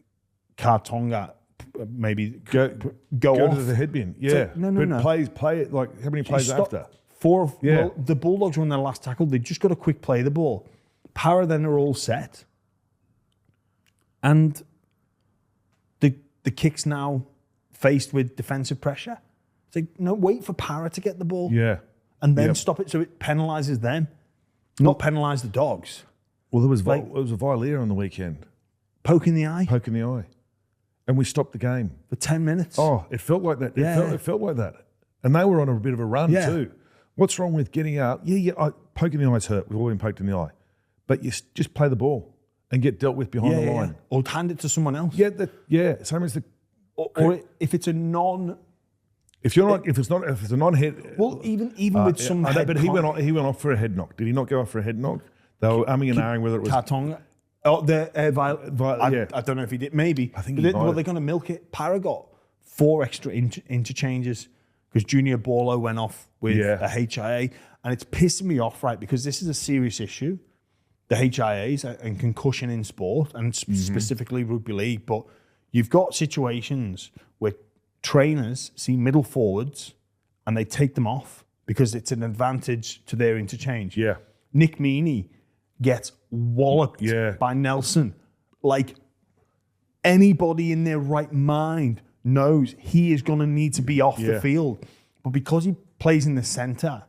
A: Kartonga maybe go off.
B: To the head bin. Yeah,
A: like, no.
B: Play it like how many plays after?
A: Well, the Bulldogs were on their last tackle. They just got to quick play the ball. Para then are all set. And the kick's now faced with defensive pressure. It's like, no, wait for Para to get the ball.
B: Yeah.
A: And then stop it so it penalises them, not penalise the Dogs.
B: Well, there was a violator on the weekend.
A: Poke in the eye.
B: And we stopped the game.
A: For 10 minutes.
B: Oh, it felt like that.
A: Yeah.
B: It felt like that. And they were on a bit of a run too. What's wrong with getting out? Poking the eye's hurt. We've all been poked in the eye. But you just play the ball and get dealt with behind the line.
A: Or hand it to someone else.
B: Same as the...
A: Or if it's a non...
B: If it's a non-head...
A: Well, even with some head...
B: But he went off for a head knock. Did he not go off for a head knock? They were umming and ahhing whether it was...
A: Kartonga. Oh, I don't know if he did. Maybe.
B: I think
A: they're going to milk it. Para got 4 extra interchanges because Junior Borlo went off with a HIA. And it's pissing me off, right? Because this is a serious issue. The HIAs and concussion in sport, and specifically rugby league. But you've got situations where trainers see middle forwards and they take them off because it's an advantage to their interchange.
B: Yeah.
A: Nick Meaney gets walloped by Nelson. Like, anybody in their right mind knows he is going to need to be off the field. But because he plays in the centre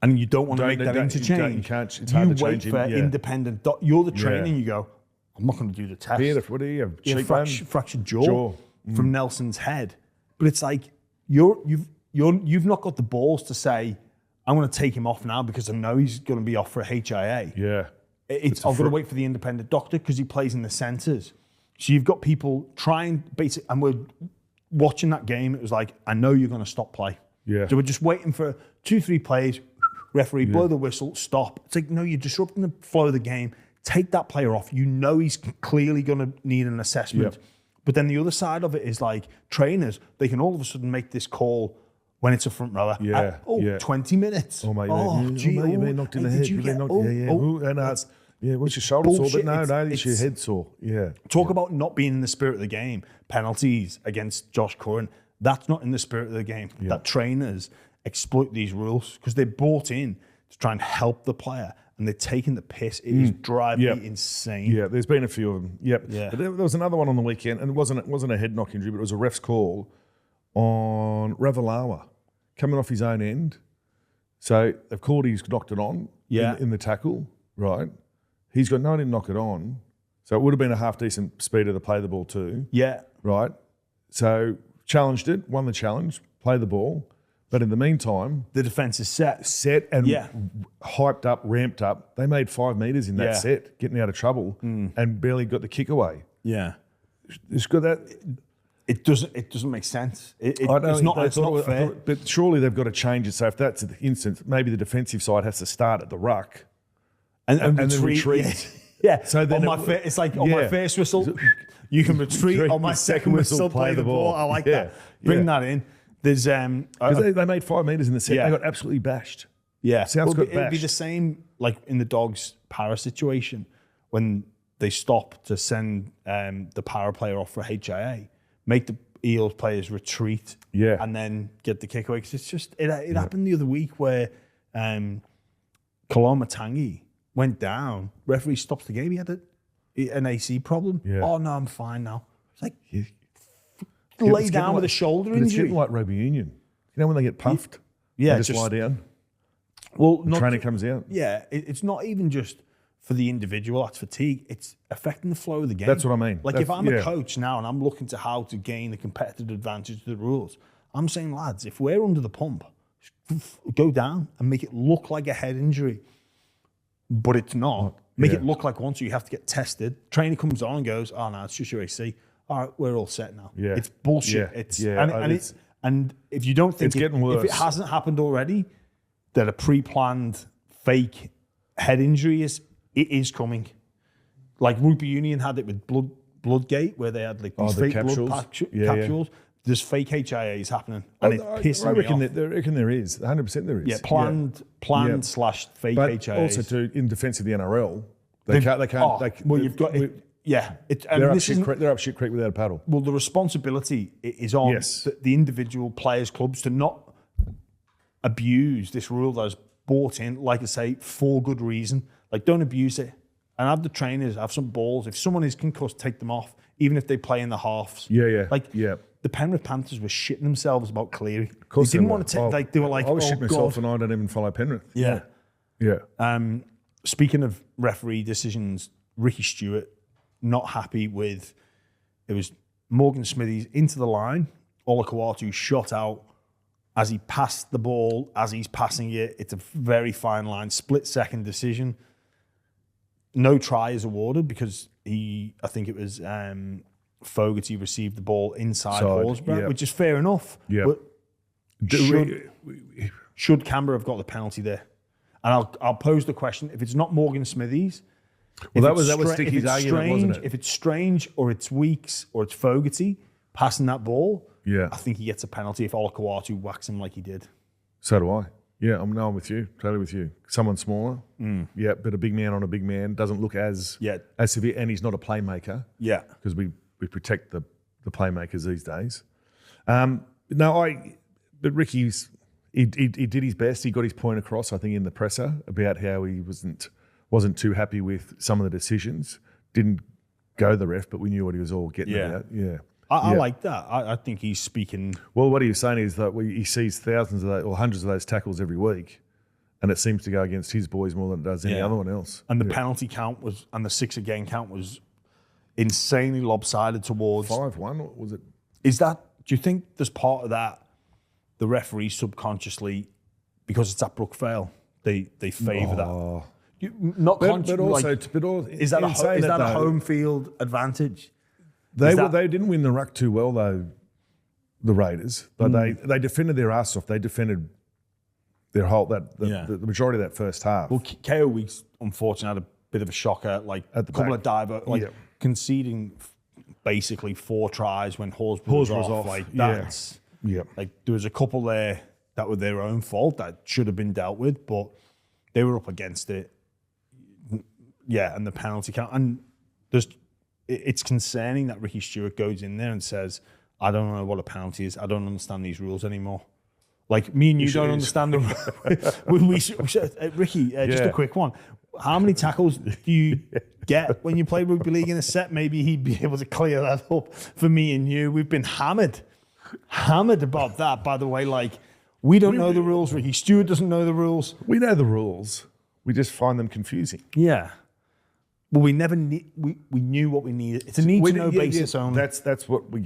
A: and you don't want to make that interchange, you wait for independent... You're the trainer and you go, I'm not going to do the test.
B: What do you have?
A: Fractured jaw from Nelson's head. But it's like, you've not got the balls to say, I'm going to take him off now because I know he's going to be off for a HIA.
B: Yeah.
A: I've got to wait for the independent doctor because he plays in the centres. So you've got people trying, basically, and we're watching that game. It was like, I know you're going to stop play.
B: Yeah.
A: So we're just waiting for 2-3 plays, referee, blow the whistle, stop. It's like, no, you're disrupting the flow of the game. Take that player off. You know he's clearly going to need an assessment.
B: Yep.
A: But then the other side of it is like trainers, they can all of a sudden make this call when it's a front rower. 20 minutes.
B: Oh, mate, you've been knocked in the head. What's your shoulder sore? But no, it's your head sore. Yeah.
A: Talk about not being in the spirit of the game. Penalties against Josh Curran. That's not in the spirit of the game. Yeah. That trainers exploit these rules because they're bought in to try and help the player, and they're taking the piss. It is driving me insane.
B: Yeah, there's been a few of them. Yep.
A: Yeah.
B: But there was another one on the weekend, and it wasn't a head knock injury, but it was a ref's call on Ravalawa coming off his own end. So they've called he's knocked it on in the tackle, right? He's got no, didn't knock it on. So it would have been a half decent speeder to play the ball too.
A: Yeah.
B: Right. So challenged it, won the challenge, play the ball. But in the meantime,
A: The defence is set.
B: set and hyped up, ramped up. They made 5 metres in that set, getting out of trouble, and barely got the kick away.
A: Yeah.
B: It's got that.
A: It doesn't make sense. It's
B: I
A: not fair.
B: But surely they've got to change it. So if that's the instance, maybe the defensive side has to start at the ruck
A: And
B: then retreat.
A: Yeah.
B: So then
A: it's like on my first whistle, you can retreat. On my second whistle, play the ball. I like that. Bring that in. There's
B: because they made 5 metres in the set. They got absolutely bashed.
A: Yeah,
B: South's got
A: it'd be
B: bashed.
A: the same like in the Dogs para situation when they stop to send the para player off for HIA, make the Eels players retreat, and then get the kick away. Because it's just it happened the other week where Kalamatangi went down. Referee stops the game. He had an AC problem.
B: Yeah.
A: Oh no, I'm fine now. It's like lay down with a shoulder
B: It's
A: injury.
B: getting like rugby union. You know when they get puffed?
A: Yeah,
B: they just lie down.
A: Well,
B: The trainer comes out.
A: Yeah, it's not even just for the individual, that's fatigue. It's affecting the flow of the game.
B: That's what I mean.
A: Like if I'm a coach now and I'm looking to how to gain a competitive advantage to the rules, I'm saying, lads, if we're under the pump, go down and make it look like a head injury. But it's not. Make it look like one, so you have to get tested. Trainer comes on and goes, oh no, it's just your AC. All right, we're all set now.
B: Yeah.
A: It's bullshit.
B: Yeah.
A: And if you don't think
B: it's getting worse.
A: if it hasn't happened already, that a pre-planned fake head injury is coming. Like Rugby Union had it with Bloodgate, where they had like these fake
B: capsules.
A: blood capsules. There's fake HIAs happening, and it's pissing
B: I reckon
A: me off.
B: I reckon there is. 100% there is.
A: Yeah, planned slash fake
B: But
A: HIAs.
B: also, too, in defence of the NRL, they can't.
A: Well, you've got yeah.
B: They're up shit creek without a paddle.
A: Well, the responsibility is on the individual players' clubs to not abuse this rule that is bought in, like I say, for good reason. Like, don't abuse it. And have the trainers have some balls. If someone is concussed, take them off, even if they play in the halves. The Penrith Panthers were shitting themselves about Cleary.
B: Of course
A: they didn't want to take. Like they were like,
B: I was shitting myself,
A: God.
B: and I don't even follow Penrith.
A: Yeah. Speaking of referee decisions, Ricky Stuart not happy with. It was Morgan Smithies into the line. Olakawatu shot out as he passed the ball. As he's passing it, it's a very fine line, split-second decision. No try is awarded because I think it was Fogarty received the ball inside Horsburgh, which is fair enough.
B: Yeah.
A: But should Canberra have got the penalty there? And I'll pose the question: if it's not Morgan Smithies,
B: that was Sticky's argument, wasn't it?
A: If it's Strange or it's Weeks or it's Fogarty passing that ball, I think he gets a penalty if Olakawatu whacks him like he did.
B: So do I. Yeah, I'm with you. Totally with you. Someone smaller, but a big man on a big man doesn't look as severe, and he's not a playmaker. Yeah, because we protect the playmakers these days. But Ricky's he did his best. He got his point across, I think, in the presser about how he wasn't too happy with some of the decisions. Didn't go the ref, but we knew what he was all getting about. Yeah.
A: I like that. I think he's speaking.
B: Well, what he was saying is that he sees thousands of those, or hundreds of those tackles every week, and it seems to go against his boys more than it does any other one else.
A: And the penalty count and the 6 again count was insanely lopsided towards
B: 5-1. Was it?
A: Is that? Do you think there's part of that? The referee subconsciously, because it's at Brookvale, they favour that. Not consciously. Is that a home field advantage?
B: They didn't win the ruck too well though, the Raiders. But they defended their ass off. They defended their whole the majority of that first half.
A: Well, KO Weeks unfortunately had a bit of a shocker, like a couple of diver, conceding basically 4 tries when Horsburgh was off. Like that's like there was a couple there that were their own fault that should have been dealt with, but they were up against it. Yeah, and the penalty count, and it's concerning that Ricky Stuart goes in there and says, I don't know what a penalty is. I don't understand these rules anymore. Like me and you don't understand them. we should, Ricky, just a quick one. How many tackles do you get when you play rugby league in a set? Maybe he'd be able to clear that up for me and you. We've been hammered about that, by the way. Like, we don't know the rules. Ricky Stuart doesn't know the rules.
B: We know the rules. We just find them confusing.
A: Yeah. Well, we never we knew what we needed. It's a need-to-know basis only.
B: That's what we,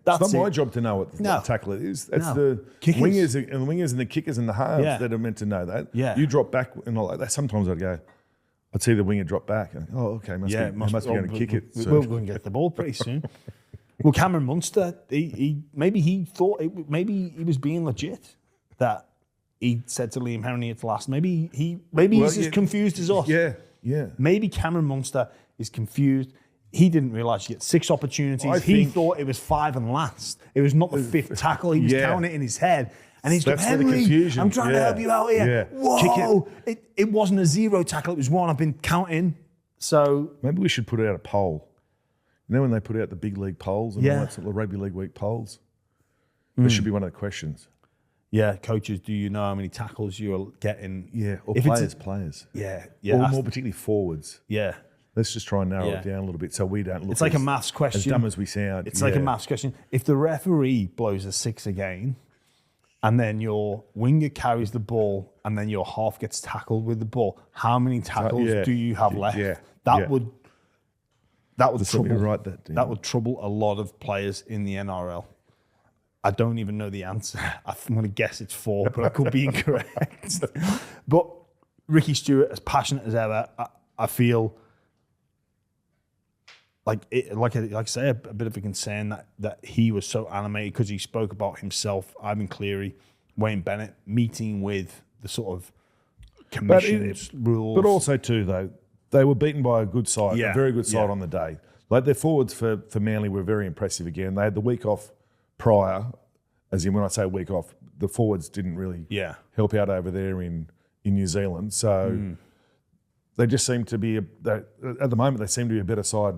A: That's
B: it's not my
A: it.
B: job to know what tackle it is. That's
A: No.
B: the
A: Kickers.
B: wingers and the kickers and the halves that are meant to know that.
A: Yeah.
B: You drop back and all like that. Sometimes I'd see the winger drop back. And, oh, okay, must be going to kick it.
A: We'll go and get the ball pretty soon. Well, Cameron Munster, maybe he was being legit that he said to Liam Henry at the last. Maybe he's as confused as us.
B: Yeah.
A: Maybe Cameron Munster is confused. He didn't realise he had 6 opportunities. He thought it was 5 and last. It was not the 5th tackle. He was counting it in his head. And he's like, Henry, I'm trying to help you out here.
B: Yeah.
A: Whoa! It wasn't a 0 tackle. It was 1. I've been counting. So
B: maybe we should put out a poll. You know when they put out the big league polls and all that sort of rugby league week polls? This should be one of the questions.
A: Yeah, coaches, do you know how many tackles you're getting?
B: Yeah, or
A: If
B: players.
A: Yeah.
B: Or more particularly forwards.
A: Yeah.
B: Let's just try and narrow it down a little bit so we don't look
A: It's like a maths question.
B: as dumb as we sound.
A: It's like a maths question. If the referee blows a 6 again, and then your winger carries the ball, and then your half gets tackled with the ball, how many tackles do you have left? That would trouble. That would trouble a lot of players in the NRL. I don't even know the answer. I'm going to guess it's 4, but I could be incorrect. But Ricky Stuart, as passionate as ever, I feel like I say, a bit of a concern that he was so animated because he spoke about himself, Ivan Cleary, Wayne Bennett, meeting with the sort of commission's rules.
B: But also too, though, they were beaten by a good side, a very good side on the day. Like their forwards for Manly were very impressive again. They had the week off prior, as in when I say week off, the forwards didn't really help out over there in New Zealand. So they just seem to be, at the moment, they seem to be a better side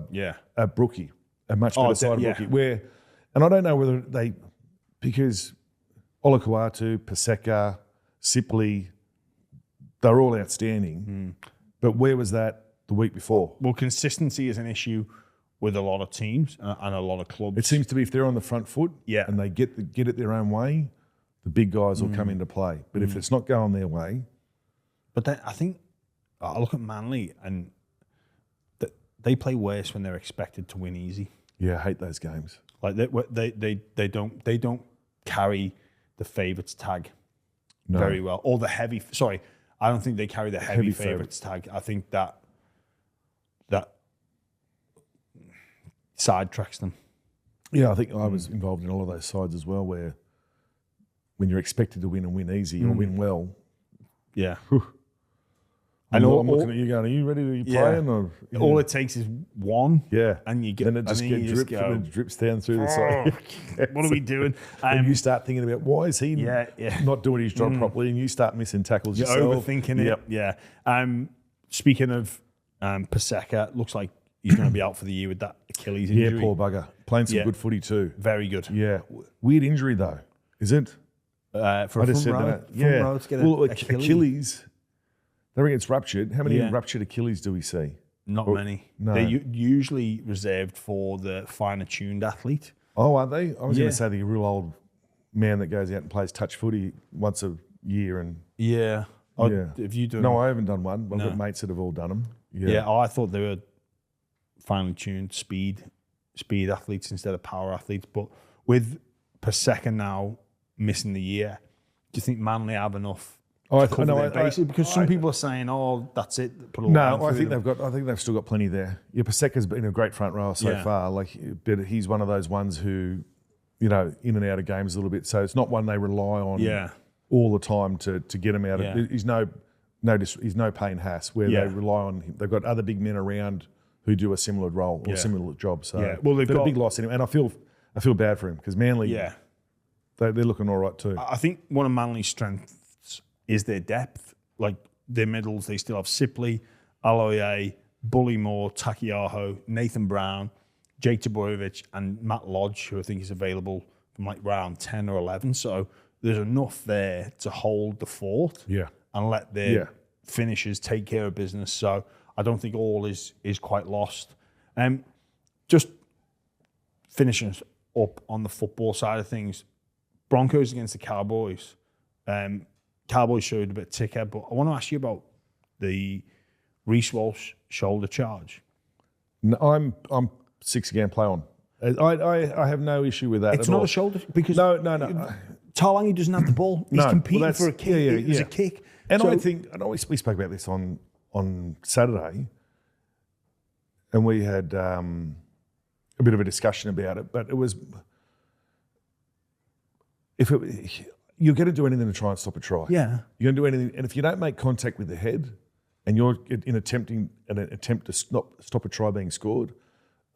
B: at Brookie, a much better side at Brookie. And I don't know whether because Olakuatu, Paseka, Sipley, they're all outstanding. But where was that the week before?
A: Well, consistency is an issue with a lot of teams and a lot of clubs.
B: It seems to be if they're on the front foot and they get it their own way, the big guys will come into play. But if it's not going their way...
A: But then I think I look at Manly and they play worse when they're expected to win easy.
B: Yeah, I hate those games.
A: Like they don't carry the favourites tag very well. Or the heavy... Sorry, I don't think they carry the heavy favourites tag. I think that sidetracks them.
B: Yeah, I think I was involved in all of those sides as well, where when you're expected to win and win easy or win well, I'm looking at you going, "Are you ready? Are you playing?" Or
A: all it takes is one,
B: and
A: you get,
B: then it just drips down through the side.
A: What are we doing?
B: And you start thinking about why is he not doing his job properly, and you start missing tackles.
A: You're overthinking it. Yeah. Speaking of Paseka, looks like he's going to be out for the year with that Achilles injury.
B: Yeah, poor bugger. Playing some good footy too.
A: Very good.
B: Yeah. Weird injury though, isn't?
A: For a front row to get
B: Achilles. They reckon it's ruptured. How many ruptured Achilles do we see?
A: Not many. No. They're usually reserved for the finer tuned athlete.
B: Oh, are they? I was going to say the real old man that goes out and plays touch footy once a year. And
A: Have you done?
B: No, I haven't done one. I've got mates that have all done them.
A: Yeah. I thought they were finely tuned speed athletes instead of power athletes. But with Paseka now missing the year, do you think Manly have enough? Because some people are saying, "Oh, that's it."
B: I think they've still got plenty there. Yeah, Paseka's been a great front rower so far. But he's one of those ones who, in and out of games a little bit. So it's not one they rely on all the time to get him out of. He's no Payne Haas where they rely on him. They've got other big men around who do a similar role or similar job. So they've got a big loss in him, and I feel bad for him because Manly, they're looking all right too.
A: I think one of Manly's strengths is their depth. Like their middles, they still have Sipley, Aloye, Bullymore, Takiaho, Nathan Brown, Jake Taborovich, and Matt Lodge, who I think is available from like round 10 or 11. So there's enough there to hold the fort and let their finishers take care of business. So I don't think all is quite lost. Just finishing up on the football side of things, Broncos against the Cowboys. Cowboys showed a bit of ticker, but I want to ask you about the Reece Walsh shoulder charge.
B: No, I'm 6 again, play on. I have no issue with that.
A: It's not a shoulder because
B: no.
A: Talangi doesn't have the ball. He's competing for a kick. It was a kick.
B: And so, I know we spoke about this on Saturday, and we had a bit of a discussion about it. But it was you're going to do anything to try and stop a try.
A: Yeah,
B: you're going to do anything, and if you don't make contact with the head, and you're in an attempt to stop a try being scored,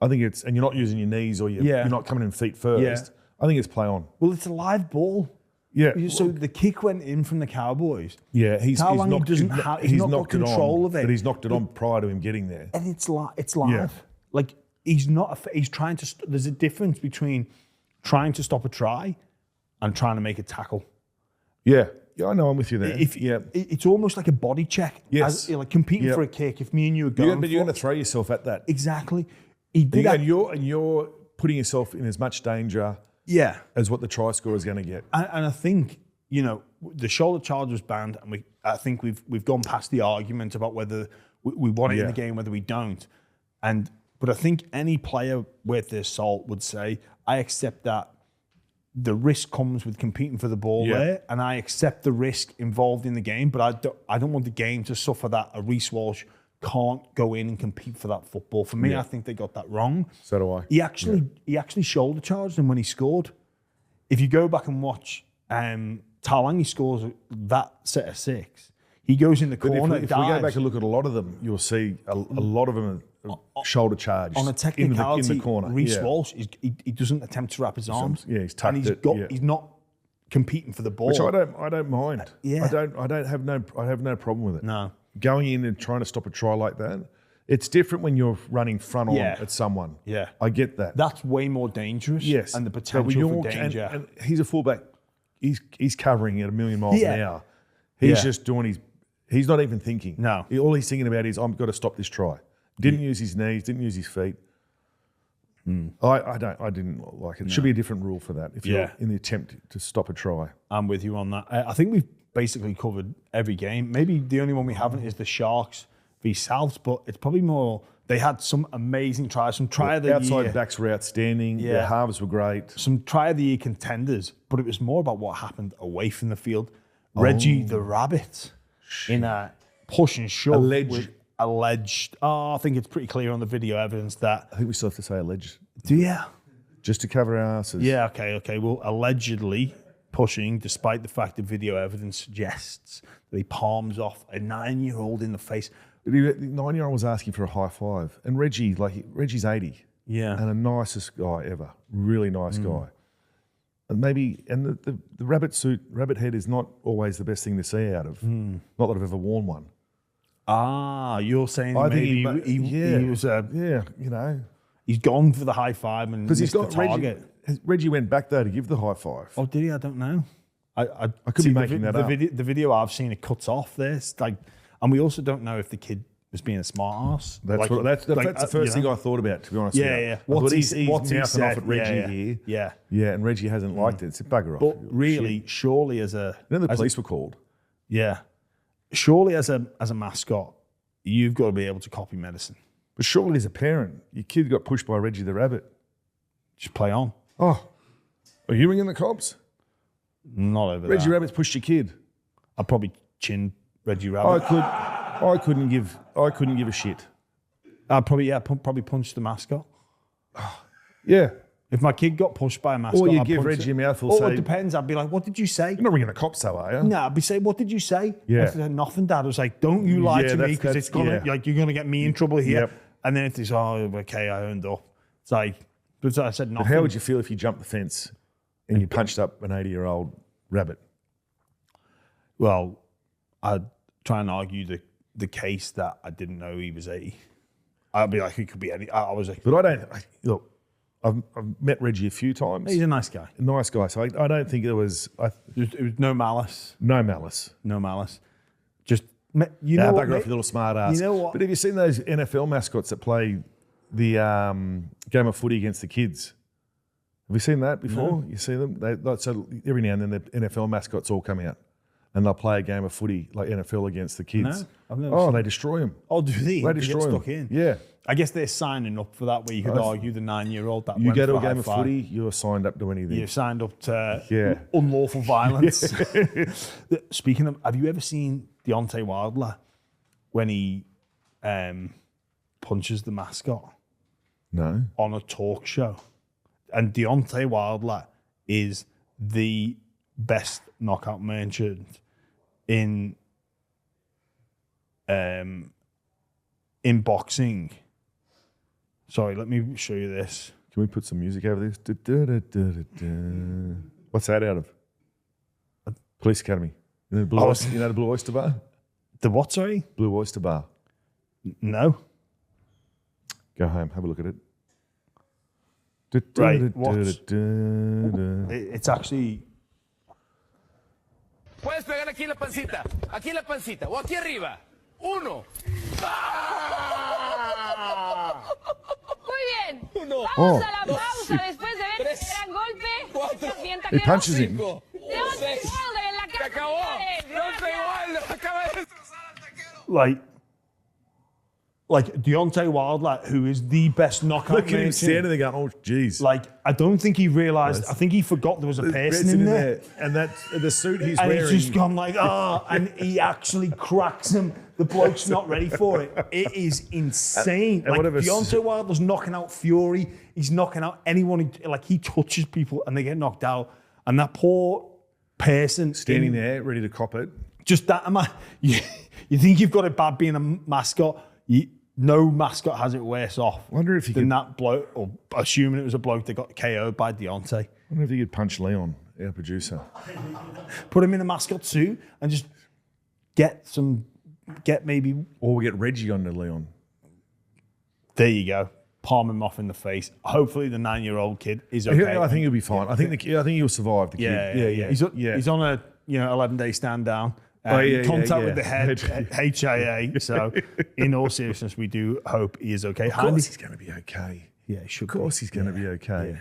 B: I think it's, and you're not using your knees or you're not coming in feet first.
A: Yeah.
B: I think it's play on.
A: Well, it's a live ball.
B: Yeah.
A: So the kick went in from the Cowboys.
B: Yeah, he's not
A: got control of it.
B: But he's knocked it on prior to him getting there.
A: And it's live.
B: Yeah.
A: Like he's trying to. There's a difference between trying to stop a try and trying to make a tackle.
B: Yeah. Yeah, I know. I'm with you there.
A: It's almost like a body check.
B: Yes.
A: Like competing for a kick. If me and you are going,
B: but you're going to throw yourself at that.
A: Exactly. He did that.
B: And you're putting yourself in as much danger.
A: Yeah.
B: As what the try scorer is going to get.
A: And I think, the shoulder charge was banned, and I think we've gone past the argument about whether we want it in the game, whether we don't. But I think any player worth their salt would say, I accept that the risk comes with competing for the ball there, and I accept the risk involved in the game, but I don't want the game to suffer that a Reece Walsh can't go in and compete for that football. For me, I think they got that wrong.
B: So do I.
A: He actually shoulder charged him when he scored. If you go back and watch, Talangi scores that set of 6. He goes in the corner.
B: If we go back and look at a lot of them, you'll see a lot of them are shoulder charged
A: on a technicality.
B: In the corner.
A: Reece Walsh, he doesn't attempt to wrap his arms.
B: Yeah, he's tucked
A: He's not competing for the ball,
B: which I don't mind.
A: Yeah,
B: I have no problem with it.
A: No.
B: Going in and trying to stop a try like that, it's different when you're running front on at someone.
A: Yeah.
B: I get that.
A: That's way more dangerous.
B: Yes.
A: And the potential for danger.
B: And he's a fullback. He's covering at 1,000,000 miles an hour. He's just doing he's not even thinking.
A: No.
B: All he's thinking about is, I've got to stop this try. Didn't use his knees, didn't use his feet. I didn't like it. It should be a different rule for that if you're in the attempt to stop a try.
A: I'm with you on that. I think we've basically covered every game. Maybe the only one we haven't is the Sharks v Souths, but it's probably more. They had some amazing tries. Some try of the
B: outside
A: year.
B: backs were outstanding. Their halves were great.
A: Some try of the year contenders, but it was more about what happened away from the field. Reggie the Rabbit in a push and shove. Alleged. I think it's pretty clear on the video evidence that.
B: I think we still have to say alleged.
A: Do you?
B: Just to cover our asses.
A: Yeah. Okay. Well, allegedly pushing, despite the fact that video evidence suggests that he palms off a 9-year-old in the face.
B: The 9-year-old was asking for a high five, and Reggie's 80.
A: Yeah.
B: And the nicest guy ever. Really nice guy. And the rabbit head is not always the best thing to see out of. Not that I've ever worn one.
A: You're saying
B: I
A: maybe
B: think
A: he was he's gone for the high five and missed the target.
B: Reggie went back there to give the high five.
A: Oh, did he? I don't know. I
B: could be making that up.
A: The video I've seen, it cuts off this. And we also don't know if the kid was being a smart ass.
B: That's the first thing I thought about, to be honest with you.
A: Yeah.
B: He's mouthing off at Reggie here.
A: Yeah.
B: Yeah, and Reggie hasn't liked it. It's a bugger off.
A: But really, surely as a...
B: Then the police were called.
A: Yeah. Surely as a mascot, you've got to be able to copy medicine.
B: But surely as a parent, your kid got pushed by Reggie the Rabbit.
A: Just play on.
B: Oh, are you ringing the cops?
A: Not over
B: Reggie Rabbit's pushed your kid.
A: I'd probably chin Reggie Rabbit.
B: I couldn't give a shit.
A: I'd probably punch the mascot.
B: Yeah.
A: If my kid got pushed by a mascot,
B: or you give Reggie a mouthful.
A: Or it depends. I'd be like, "What did you say?"
B: You're not ringing the cops, though, are you?
A: No, I'd be saying, "What did you say?"
B: Yeah.
A: If they said nothing, Dad, I was like, "Don't you lie to me because it's gonna you're gonna get me in trouble here."
B: Yep.
A: And then if they say, "Oh, okay, I owned up," it's like, but I said nothing.
B: But how would you feel if you jumped the fence and you punched up an 80-year-old rabbit?
A: Well, I'd try and argue the case that I didn't know he was 80. I'd be like, he could be any. I was like,
B: but look, I've met Reggie a few times.
A: He's a nice guy.
B: Nice guy. So I don't think it was
A: No malice.
B: no malice.
A: No malice. Just, you know what,
B: bugger off, you little smart ass.
A: You know what?
B: But have you seen those NFL mascots that play the game of footy against the kids? Have you seen that before?
A: No.
B: You see them? So every now and then the NFL mascots all come out and they'll play a game of footy like NFL against the kids.
A: No, I've never seen
B: they destroy them.
A: Oh, do they?
B: They destroy
A: get
B: them.
A: stuck in.
B: Yeah.
A: I guess they're signing up for that, where you could argue the 9-year-old that
B: You
A: went
B: go to
A: for
B: a game of
A: high five.
B: footy, you're signed up to anything.
A: You're signed up to unlawful violence. Speaking of, have you ever seen Deontay Wilder when he punches the mascot
B: No.
A: on a talk show? And Deontay Wilder is the best knockout merchant in boxing. Sorry, let me show you this.
B: Can we put some music over this? What's that out of? Police Academy. You know the Blue Oyster Bar?
A: The what, sorry?
B: Blue Oyster Bar.
A: No.
B: Go home, have a look at it.
A: Right, watch. It's actually...
C: Puedes pegar aquí en la pancita, o aquí arriba. Uno.
D: Muy bien.
C: Uno.
D: Vamos a la pausa después de ver este gran golpe.
C: Cuatro.
D: Sienta
B: He
D: que
B: punches him.
C: Cinco.
D: Deontay Wilder en la
C: Se
D: casa.
C: acabó.
D: señores.
C: No sé igual, lo acaba de destrozar al taquero.
A: like Deontay Wilder, who is the best knockout
B: Look at him
A: merchant.
B: standing there going, oh, geez.
A: Like, I don't think he realised. I think he forgot there was a person in there.
B: And that the suit he's
A: And
B: wearing.
A: he's just gone like, and he actually cracks him. The bloke's not ready for it. It is insane.
B: And
A: Like,
B: whatever-
A: Deontay Wilder's knocking out Fury. He's knocking out anyone. He touches people and they get knocked out. And that poor person
B: standing there, ready to cop it.
A: Just that, you think you've got it bad being a mascot. No mascot has it worse off
B: Wonder if he
A: than
B: could-
A: that bloke, or assuming it was a bloke that got KO'd by Deontay.
B: I wonder if he could punch Leon, our producer.
A: Put him in a mascot suit and just get maybe,
B: Or we get Reggie on to Leon.
A: there you go, palm him off in the face. Hopefully the 9-year-old kid is okay.
B: I think he'll be fine. I think he'll survive. The kid.
A: Yeah. He's on a 11-day stand down.
B: Yeah,
A: Contact
B: yeah.
A: with the head, HIA. So, in all seriousness, we do hope he is okay.
B: Of course he's going to be okay.
A: Yeah, he should.
B: Of course he's going to be okay.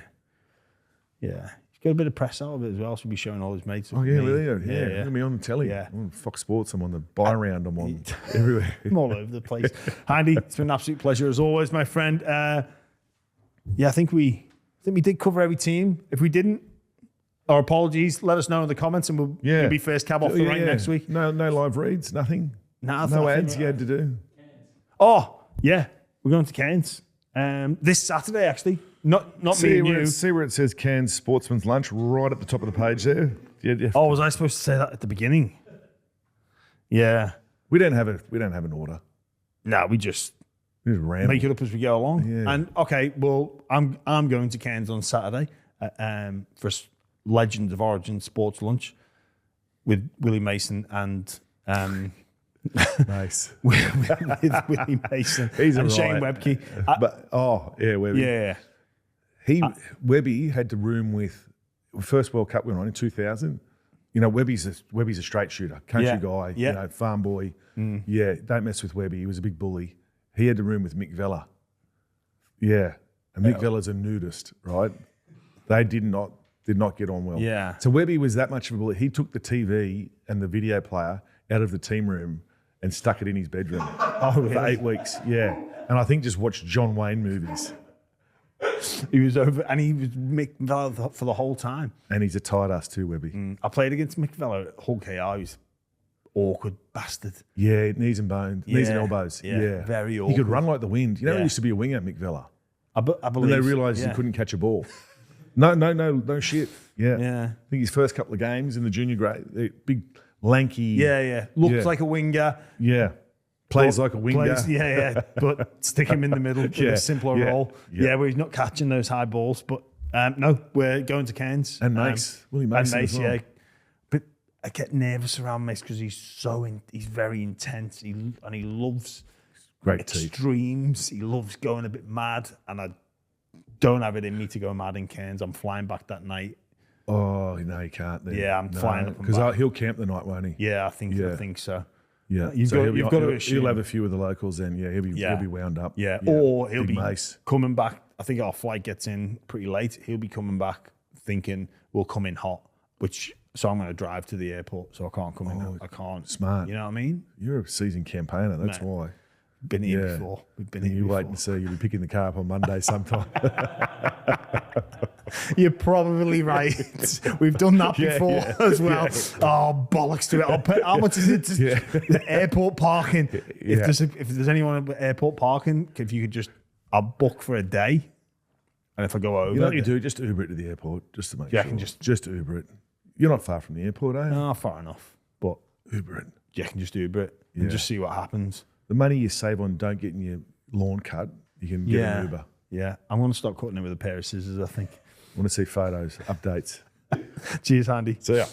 A: Yeah. He's got a bit of press out of it as well, so he'll be showing all his mates.
B: Oh, yeah, really? Yeah. I'm going to be on the telly.
A: Yeah.
B: I'm on Fox Sports. I'm on the buy round. I'm on everywhere.
A: I'm all over the place. Hindy, it's been an absolute pleasure as always, my friend. I think we did cover every team. If we didn't, our apologies. Let us know in the comments, and we'll be first cab off the rank next week.
B: No live reads, nothing.
A: No
B: ads you had to do.
A: Oh, yeah. We're going to Cairns. This Saturday, actually. Not me and you.
B: See where it says Cairns Sportsman's Lunch right at the top of the page there. Yeah.
A: Oh, was I supposed to say that at the beginning? Yeah.
B: We don't have an order.
A: No, we just
B: Ramble.
A: make it up as we go along.
B: Yeah.
A: And okay, well, I'm going to Cairns on Saturday for Legends of Origin Sports Lunch with Willie Mason and
B: Nice.
A: with Willie Mason
B: He's
A: and
B: a
A: Shane
B: riot.
A: Webke.
B: Webby.
A: Yeah.
B: Webby had to room with first World Cup went on in 2000. You know, Webby's a straight shooter, country guy,
A: Yeah.
B: you know, farm boy. Yeah, don't mess with Webby. He was a big bully. He had to room with Mick Vella. Yeah, and Mick Vella's a nudist, right? They did not get on well.
A: Yeah.
B: So Webby was that much of a bully. He took the TV and the video player out of the team room and stuck it in his bedroom for 8 weeks. Yeah, and I think just watched John Wayne movies.
A: He was over, and he was Mick Vella for the whole time.
B: And he's a tight ass too, Webby.
A: I played against Mick Vella at Hull KR. He was awkward bastard.
B: Yeah, knees and bones, knees and
A: Yeah,
B: elbows.
A: yeah,
B: Yeah,
A: very
B: He
A: awkward.
B: could run like the wind. You know,
A: Yeah.
B: he used to be a winger, Mick Vella.
A: I
B: And
A: believe.
B: they realised he couldn't catch a ball. No shit. Yeah.
A: Yeah.
B: I think his first couple of games in the junior grade, big, lanky.
A: Yeah. Looks
B: Yeah.
A: like a winger.
B: Yeah. Plays like a winger.
A: But stick him in the middle with
B: Yeah,
A: a simpler
B: yeah,
A: role.
B: yeah.
A: Yeah, where he's not catching those high balls. But no, we're going to Cairns.
B: And Mace. Willie Mason as well.
A: yeah. But I get nervous around Mace because he's very intense. He loves
B: Great teeth.
A: extremes. He loves going a bit mad, and don't have it in me to go mad in Cairns. I'm flying back that night.
B: Oh, no, you can't. Then.
A: Yeah, I'm flying up and back.
B: Because he'll camp the night, won't he?
A: Yeah, I think so.
B: Yeah,
A: You've got to assume.
B: He'll have a few of the locals then. Yeah, he'll be wound up.
A: Yeah, or he'll
B: Big
A: be
B: mace.
A: coming back. I think our flight gets in pretty late. He'll be coming back thinking we'll come in hot, so I'm going to drive to the airport, so I can't come in. I can't.
B: Smart.
A: You know what I mean?
B: You're a seasoned campaigner. That's why.
A: Been here before. We've been here
B: You
A: before.
B: wait and see. You'll be picking the car up on Monday sometime.
A: You're probably right. We've done that before as well. Oh, bollocks to it. I'll pay, how much is it? The airport parking. If there's anyone at airport parking, if you could just, I'll book for a day. And if I go over.
B: You know what you do? Just Uber it to the airport, just to make sure.
A: I can just
B: Uber it. You're not far from the airport, are you?
A: No, far enough. But
B: Uber it.
A: you can just Uber it and just see what happens.
B: The money you save on don't getting your lawn cut, you can get an Uber.
A: Yeah. I'm going to start cutting it with a pair of scissors, I think.
B: I want to see photos, updates.
A: Cheers, Handy.
B: See ya.